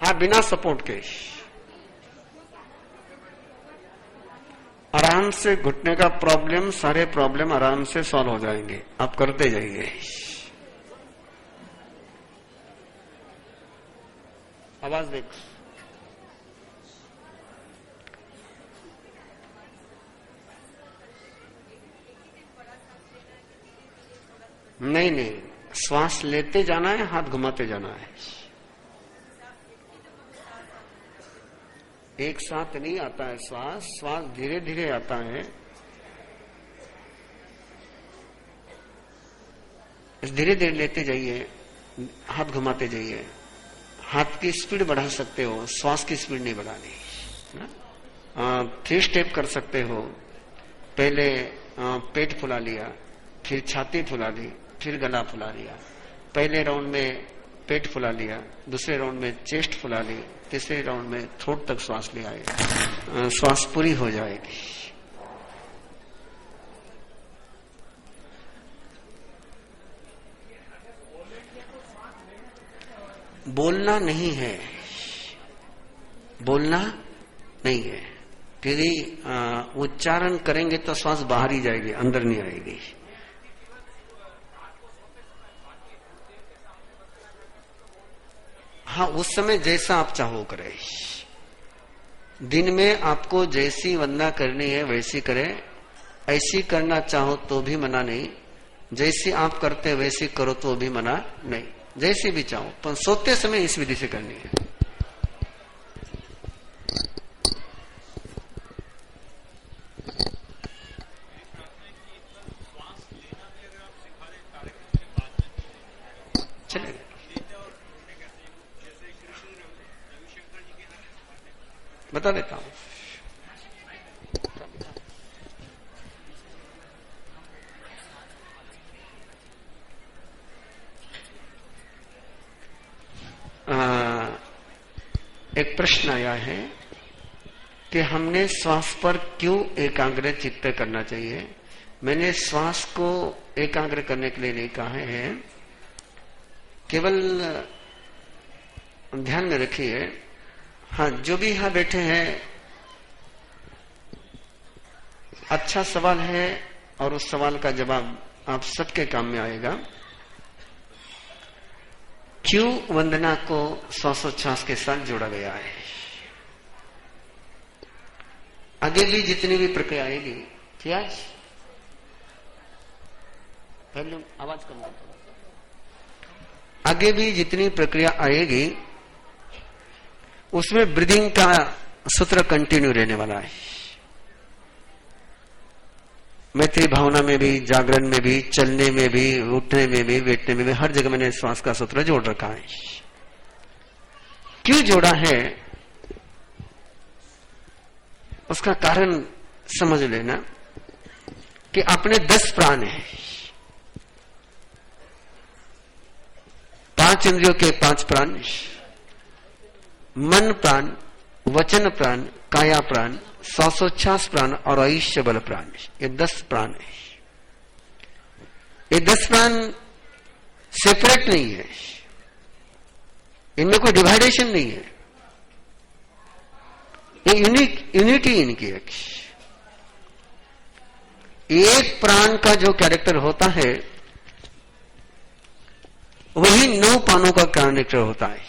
हाँ, बिना सपोर्ट के आराम से घुटने का प्रॉब्लम, सारे प्रॉब्लम आराम से सॉल्व हो जाएंगे। आप करते जाइए। आवाज देख। नहीं, श्वास लेते जाना है, हाथ घुमाते जाना है। एक साथ नहीं आता है श्वास, श्वास धीरे धीरे आता है। धीरे धीरे लेते जाइए, हाथ घुमाते जाइए। हाथ की स्पीड बढ़ा सकते हो, श्वास की स्पीड नहीं बढ़ानी। 3 स्टेप कर सकते हो। पहले पेट फुला लिया, फिर छाती फुला ली, फिर गला फुला लिया। पहले राउंड में पेट फुला लिया, दूसरे राउंड में चेस्ट फुला ली, तीसरे राउंड में थ्रोट तक श्वास ले आए। श्वास पूरी हो जाएगी। बोलना नहीं है, बोलना नहीं है। यदि उच्चारण करेंगे तो श्वास बाहर ही जाएगी, अंदर नहीं आएगी। हाँ, उस समय जैसा आप चाहो करे। दिन में आपको जैसी वंदना करनी है वैसी करे, ऐसी करना चाहो तो भी मना नहीं, जैसी आप करते वैसी करो तो भी मना नहीं, जैसी भी चाहो, पर सोते समय इस विधि से करनी है। चलेगा, बता देता हूं। एक प्रश्न आया है कि हमने श्वास पर क्यों एकाग्र चित्त करना चाहिए। मैंने श्वास को एकाग्र करने के लिए नहीं कहा है, केवल ध्यान में रखिए। हाँ, जो भी यहां बैठे हैं, अच्छा सवाल है और उस सवाल का जवाब आप सबके काम में आएगा। क्यों वंदना को श्वासोच्छ्वास के साथ जोड़ा गया है। आगे भी जितनी भी प्रक्रिया आएगी, क्या पहले आवाज कम कर, आगे भी जितनी प्रक्रिया आएगी उसमें ब्रीदिंग का सूत्र कंटिन्यू रहने वाला है। मैत्री भावना में भी, जागरण में भी, चलने में भी, उठने में भी, बैठने में भी, हर जगह मैंने श्वास का सूत्र जोड़ रखा है। क्यों जोड़ा है उसका कारण समझ लेना कि अपने 10 प्राण है, 5 इंद्रियों के 5 प्राण, मन प्राण, वचन प्राण, काया प्राण, श्वासोच्छ्वास प्राण और आयुष्य बल प्राण, ये 10 प्राण है। ये 10 प्राण सेपरेट नहीं है, इनमें कोई डिवाइडेशन नहीं है, ये यूनिटी इनकी है। एक प्राण का जो कैरेक्टर होता है वही 9 प्राणों का कैरेक्टर होता है।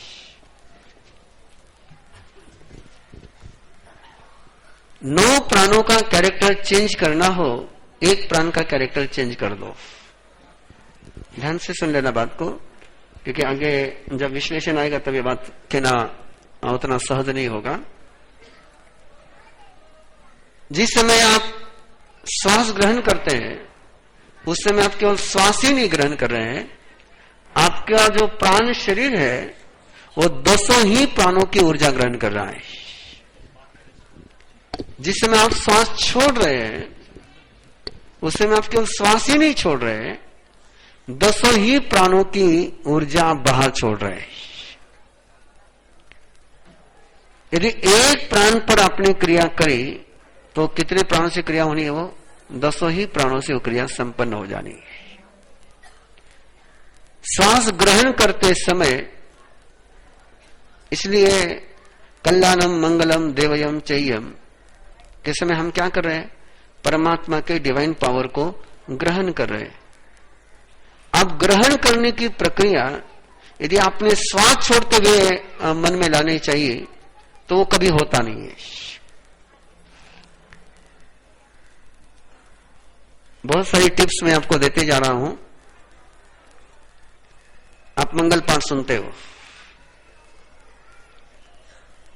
9 प्राणों का कैरेक्टर चेंज करना हो, एक प्राण का कैरेक्टर चेंज कर दो। ध्यान से सुन लेना बात को, क्योंकि आगे जब विश्लेषण आएगा तब ये बात कहना उतना सहज नहीं होगा। जिस समय आप श्वास ग्रहण करते हैं उस समय आप केवल श्वास ही नहीं ग्रहण कर रहे हैं, आपका जो प्राण शरीर है वो 200 ही प्राणों की ऊर्जा ग्रहण कर रहा है। जिस समय आप श्वास छोड़ रहे हैं उस समय आप केवल श्वास ही नहीं छोड़ रहे हैं, 200 ही प्राणों की ऊर्जा आप बाहर छोड़ रहे हैं। यदि एक प्राण पर आपने क्रिया करी तो कितने प्राणों से क्रिया होनी है, वो 200 ही प्राणों से वो क्रिया संपन्न हो जानी है। श्वास ग्रहण करते समय इसलिए कल्याणम मंगलम देवयम चय्यम के समय हम क्या कर रहे हैं, परमात्मा के डिवाइन पावर को ग्रहण कर रहे हैं। अब ग्रहण करने की प्रक्रिया यदि आपने श्वास छोड़ते हुए मन में लानी चाहिए तो वो कभी होता नहीं है। बहुत सारी टिप्स मैं आपको देते जा रहा हूं। आप मंगल पाठ सुनते हो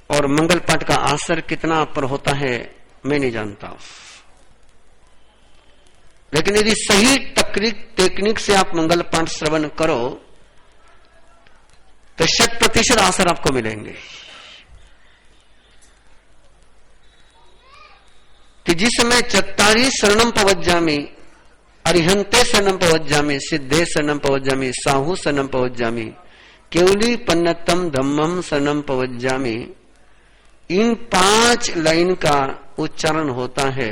और मंगल पाठ का असर कितना आप पर होता है मैं नहीं जानता हूं, लेकिन यदि सही टेक्निक से आप मंगल पाठ श्रवण करो तो 100% असर आपको मिलेंगे। कि जिस समय चत्तारी शरणम पवज्जामि, अरिहंते शरणम पवज्जामि, सिद्धे शरणम पवज्जामि, साहू शरणम पवज्जामि, केवली पन्नतम धम्मम शरणम पवज्जामि, इन 5 लाइन का उच्चारण होता है,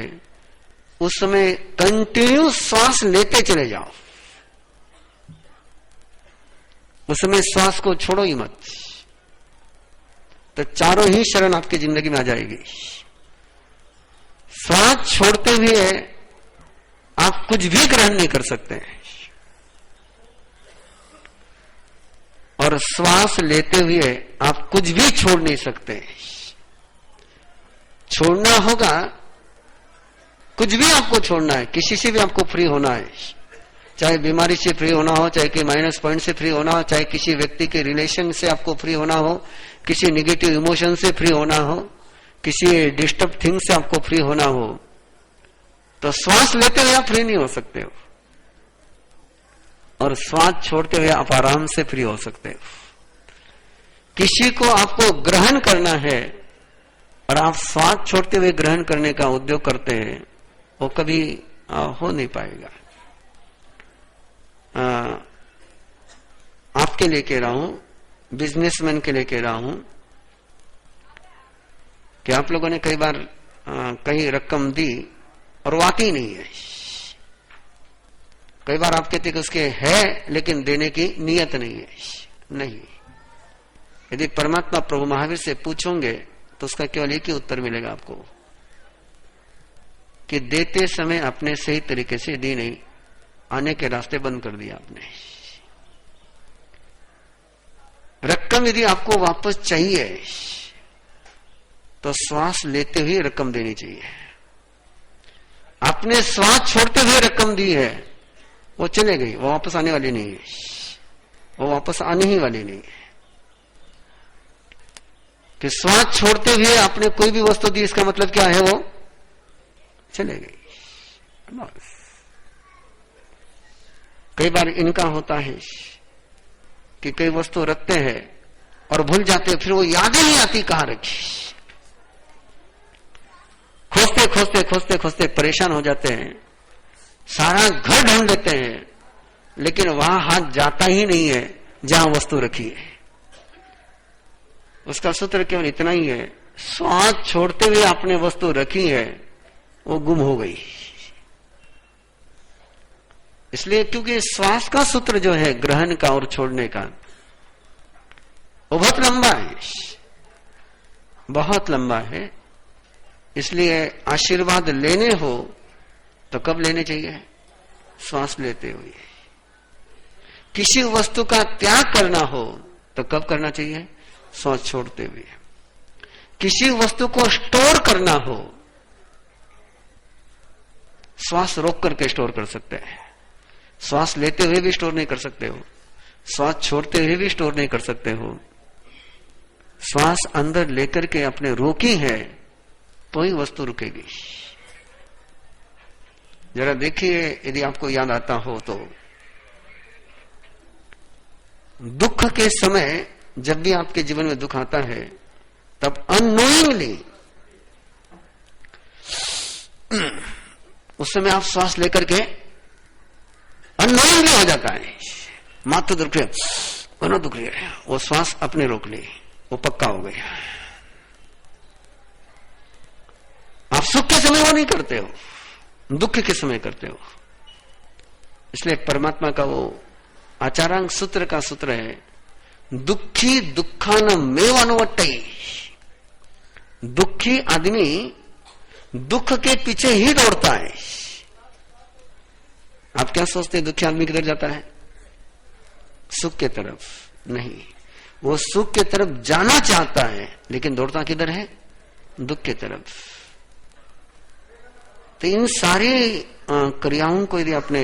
उस समय कंटिन्यू श्वास लेते चले जाओ, उस समय श्वास को छोड़ो ही मत। तो चारों ही शरण आपकी जिंदगी में आ जाएगी। श्वास छोड़ते हुए आप कुछ भी ग्रहण नहीं कर सकते, और श्वास लेते हुए आप कुछ भी छोड़ नहीं सकते। छोड़ना होगा, कुछ भी आपको छोड़ना है, किसी से भी आपको फ्री होना है, चाहे बीमारी से फ्री होना हो, चाहे कि माइनस पॉइंट से फ्री होना हो, चाहे किसी व्यक्ति के रिलेशन से आपको फ्री होना हो, किसी निगेटिव इमोशन से फ्री होना हो, किसी डिस्टर्ब थिंग से आपको फ्री होना हो, तो श्वास लेते हुए आप फ्री नहीं हो सकते हो, और श्वास छोड़ते हुए आप आराम से फ्री हो सकते हो। किसी को आपको ग्रहण करना है और आप श्वास छोड़ते हुए ग्रहण करने का उद्योग करते हैं, वो कभी हो नहीं पाएगा। आपके लिए कह रहा हूं, बिजनेसमैन के लिए कह रहा हूं कि आप लोगों ने कई बार कहीं रकम दी और वाकई नहीं है। कई बार आप कहते कि उसके है लेकिन देने की नियत नहीं है। नहीं, यदि परमात्मा प्रभु महावीर से पूछोगे तो उसका केवल एक ही उत्तर मिलेगा आपको कि देते समय अपने सही तरीके से दी नहीं, आने के रास्ते बंद कर दिया आपने। रकम यदि आपको वापस चाहिए तो श्वास लेते हुए रकम देनी चाहिए। आपने श्वास छोड़ते हुए रकम दी है, वो चले गई, वो वापस आने वाली नहीं है, वो वापस आने ही वाली नहीं है। कि श्वास छोड़ते हुए आपने कोई भी वस्तु दी, इसका मतलब क्या है, वो चले गई। कई बार इनका होता है कि कई वस्तु रखते हैं और भूल जाते हैं, फिर वो याद ही नहीं आती कहां रखी। खोजते खोजते खोजते खोजते परेशान हो जाते हैं, सारा घर ढूंढ लेते हैं, लेकिन वहां हाथ जाता ही नहीं है जहां वस्तु रखी है। उसका सूत्र केवल इतना ही है, श्वास छोड़ते हुए आपने वस्तु रखी है, वो गुम हो गई। इसलिए क्योंकि श्वास का सूत्र जो है ग्रहण का और छोड़ने का, वो बहुत लंबा है, बहुत लंबा है। इसलिए आशीर्वाद लेने हो तो कब लेने चाहिए? श्वास लेते हुए। किसी वस्तु का त्याग करना हो तो कब करना चाहिए? श्वास छोड़ते हुए। किसी वस्तु को स्टोर करना हो, श्वास रोक करके स्टोर कर सकते हैं। श्वास लेते हुए भी स्टोर नहीं कर सकते हो, श्वास छोड़ते हुए भी स्टोर नहीं कर सकते हो। श्वास अंदर लेकर के अपने रोकी है तो ही वस्तु रुकेगी। जरा देखिए, यदि आपको याद आता हो तो दुख के समय, जब भी आपके जीवन में दुख आता है, तब अननोइंगली उस समय आप श्वास लेकर के अननोइंगली हो जाता है, मात्र दुख रही है, दुख रही है, वो श्वास अपने रोक ली, वो पक्का हो गया। आप सुख के समय वो नहीं करते हो, दुख के समय करते हो। इसलिए परमात्मा का वो आचारांग सूत्र का सूत्र है, दुखी दुखान मेव अनुवट्टई। दुखी आदमी दुख के पीछे ही दौड़ता है। आप क्या सोचते हैं दुखी आदमी किधर जाता है? सुख के तरफ नहीं, वो सुख के तरफ जाना चाहता है, लेकिन दौड़ता किधर है? दुख के तरफ। तो इन सारी क्रियाओं को यदि आपने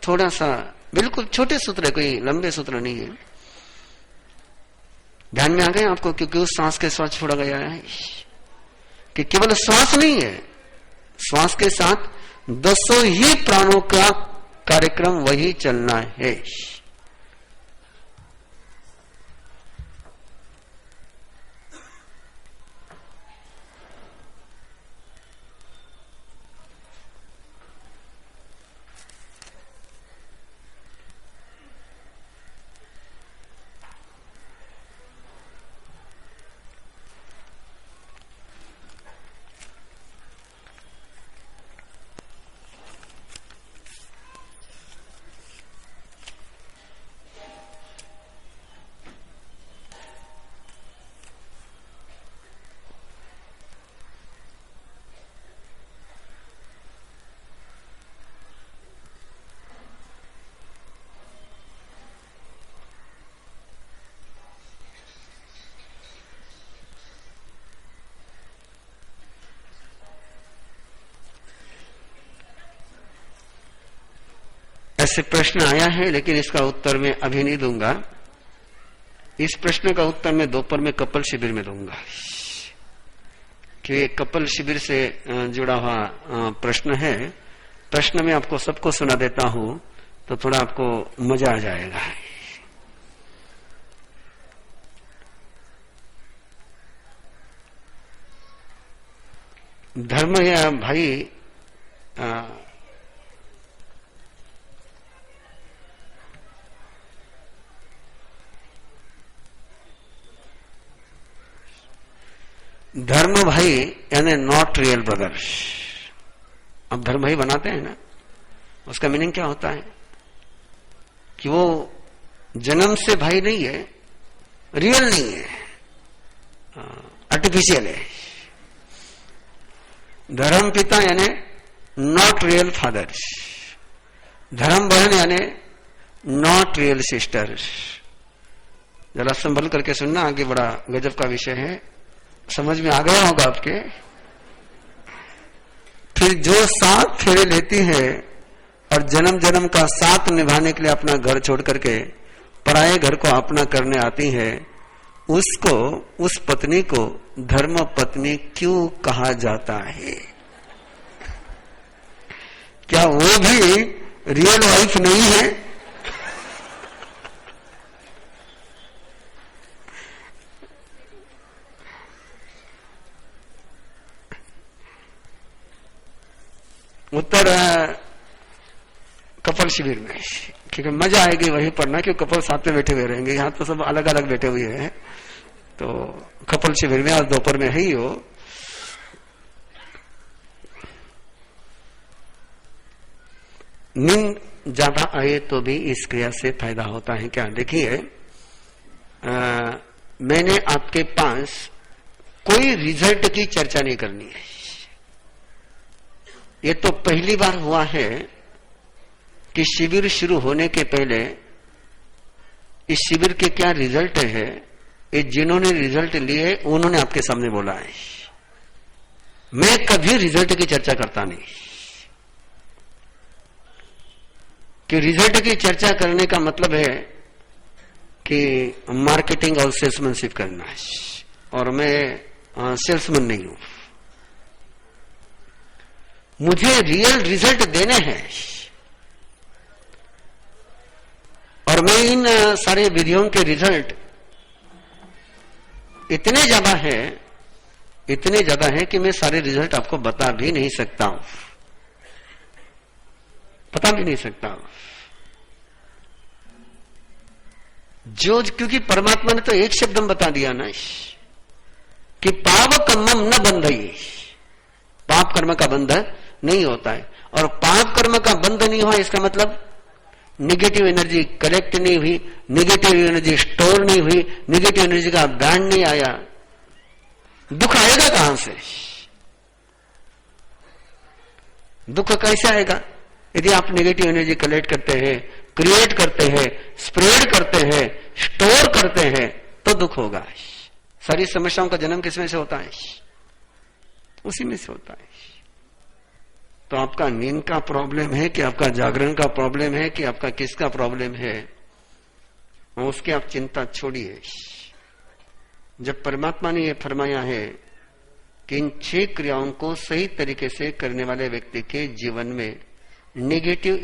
थोड़ा सा, बिल्कुल छोटे सूत्र है, कोई लंबे सूत्र नहीं है, ध्यान में आ गए आपको, क्योंकि उस सांस के साथ छोड़ा गया है कि केवल श्वास नहीं है, श्वास के साथ 10 ही प्राणों का कार्यक्रम वही चलना है। ऐसे प्रश्न आया है, लेकिन इसका उत्तर मैं अभी नहीं दूंगा। इस प्रश्न का उत्तर मैं दोपहर में कपल शिविर में दूंगा, कि कपल शिविर से जुड़ा हुआ प्रश्न है। प्रश्न में आपको सबको सुना देता हूं तो थोड़ा आपको मजा आ जाएगा। धर्म या भाई धर्म भाई यानी नॉट रियल ब्रदर्स। अब धर्म भाई बनाते हैं ना, उसका मीनिंग क्या होता है कि वो जन्म से भाई नहीं है, रियल नहीं है, आर्टिफिशियल है। धर्म पिता यानी नॉट रियल फादर्स, धर्म बहन यानी नॉट रियल सिस्टर्स। जरा संभल करके सुनना, आगे बड़ा गजब का विषय है, समझ में आ गया होगा आपके। फिर जो 7 फेरे लेती है और जन्म जन्म का साथ निभाने के लिए अपना घर छोड़ करके पराये घर को अपना करने आती है, उसको, उस पत्नी को धर्म पत्नी क्यों कहा जाता है? क्या वो भी रियल वाइफ नहीं है? उत्तर कपल शिविर में, क्योंकि मजा आएगी वहीं पढ़ना, क्योंकि कपल साथ में बैठे हुए रहेंगे। यहां तो सब अलग अलग बैठे हुए हैं, तो कपल शिविर में आज दोपहर में है ही हो। नींद ज्यादा आए तो भी इस क्रिया से फायदा होता है क्या? देखिए, मैंने आपके पास कोई रिजल्ट की चर्चा नहीं करनी है। ये तो पहली बार हुआ है कि शिविर शुरू होने के पहले इस शिविर के क्या रिजल्ट है, ये जिन्होंने रिजल्ट लिए उन्होंने आपके सामने बोला है। मैं कभी रिजल्ट की चर्चा करता नहीं, कि रिजल्ट की चर्चा करने का मतलब है कि मार्केटिंग और सेल्समैनशिप करना है, और मैं सेल्समैन नहीं हूं। मुझे रियल रिजल्ट देने हैं, और मैं इन सारे विधियों के रिजल्ट इतने ज्यादा है कि मैं सारे रिजल्ट आपको बता भी नहीं सकता हूं, क्योंकि परमात्मा ने तो एक शब्द में बता दिया ना कि पाप कर्मम न बंधई, पाप कर्म का बंध नहीं होता है। और पाप कर्म का बंध नहीं हुआ, इसका मतलब निगेटिव एनर्जी कलेक्ट नहीं हुई, निगेटिव एनर्जी स्टोर नहीं हुई, निगेटिव एनर्जी का बैंड नहीं आया। दुख आएगा कहां से? दुख कैसे आएगा? यदि आप नेगेटिव एनर्जी कलेक्ट करते हैं, क्रिएट करते हैं, स्प्रेड करते हैं, स्टोर करते हैं, तो दुख होगा। सारी समस्याओं का जन्म किसमें से होता है? उसी में से होता है। तो आपका नींद का प्रॉब्लम है कि आपका जागरण का प्रॉब्लम है कि आपका किसका प्रॉब्लम है, उसकी आप चिंता छोड़िए। जब परमात्मा ने यह फरमाया है कि इन 6 क्रियाओं को सही तरीके से करने वाले व्यक्ति के जीवन में नेगेटिव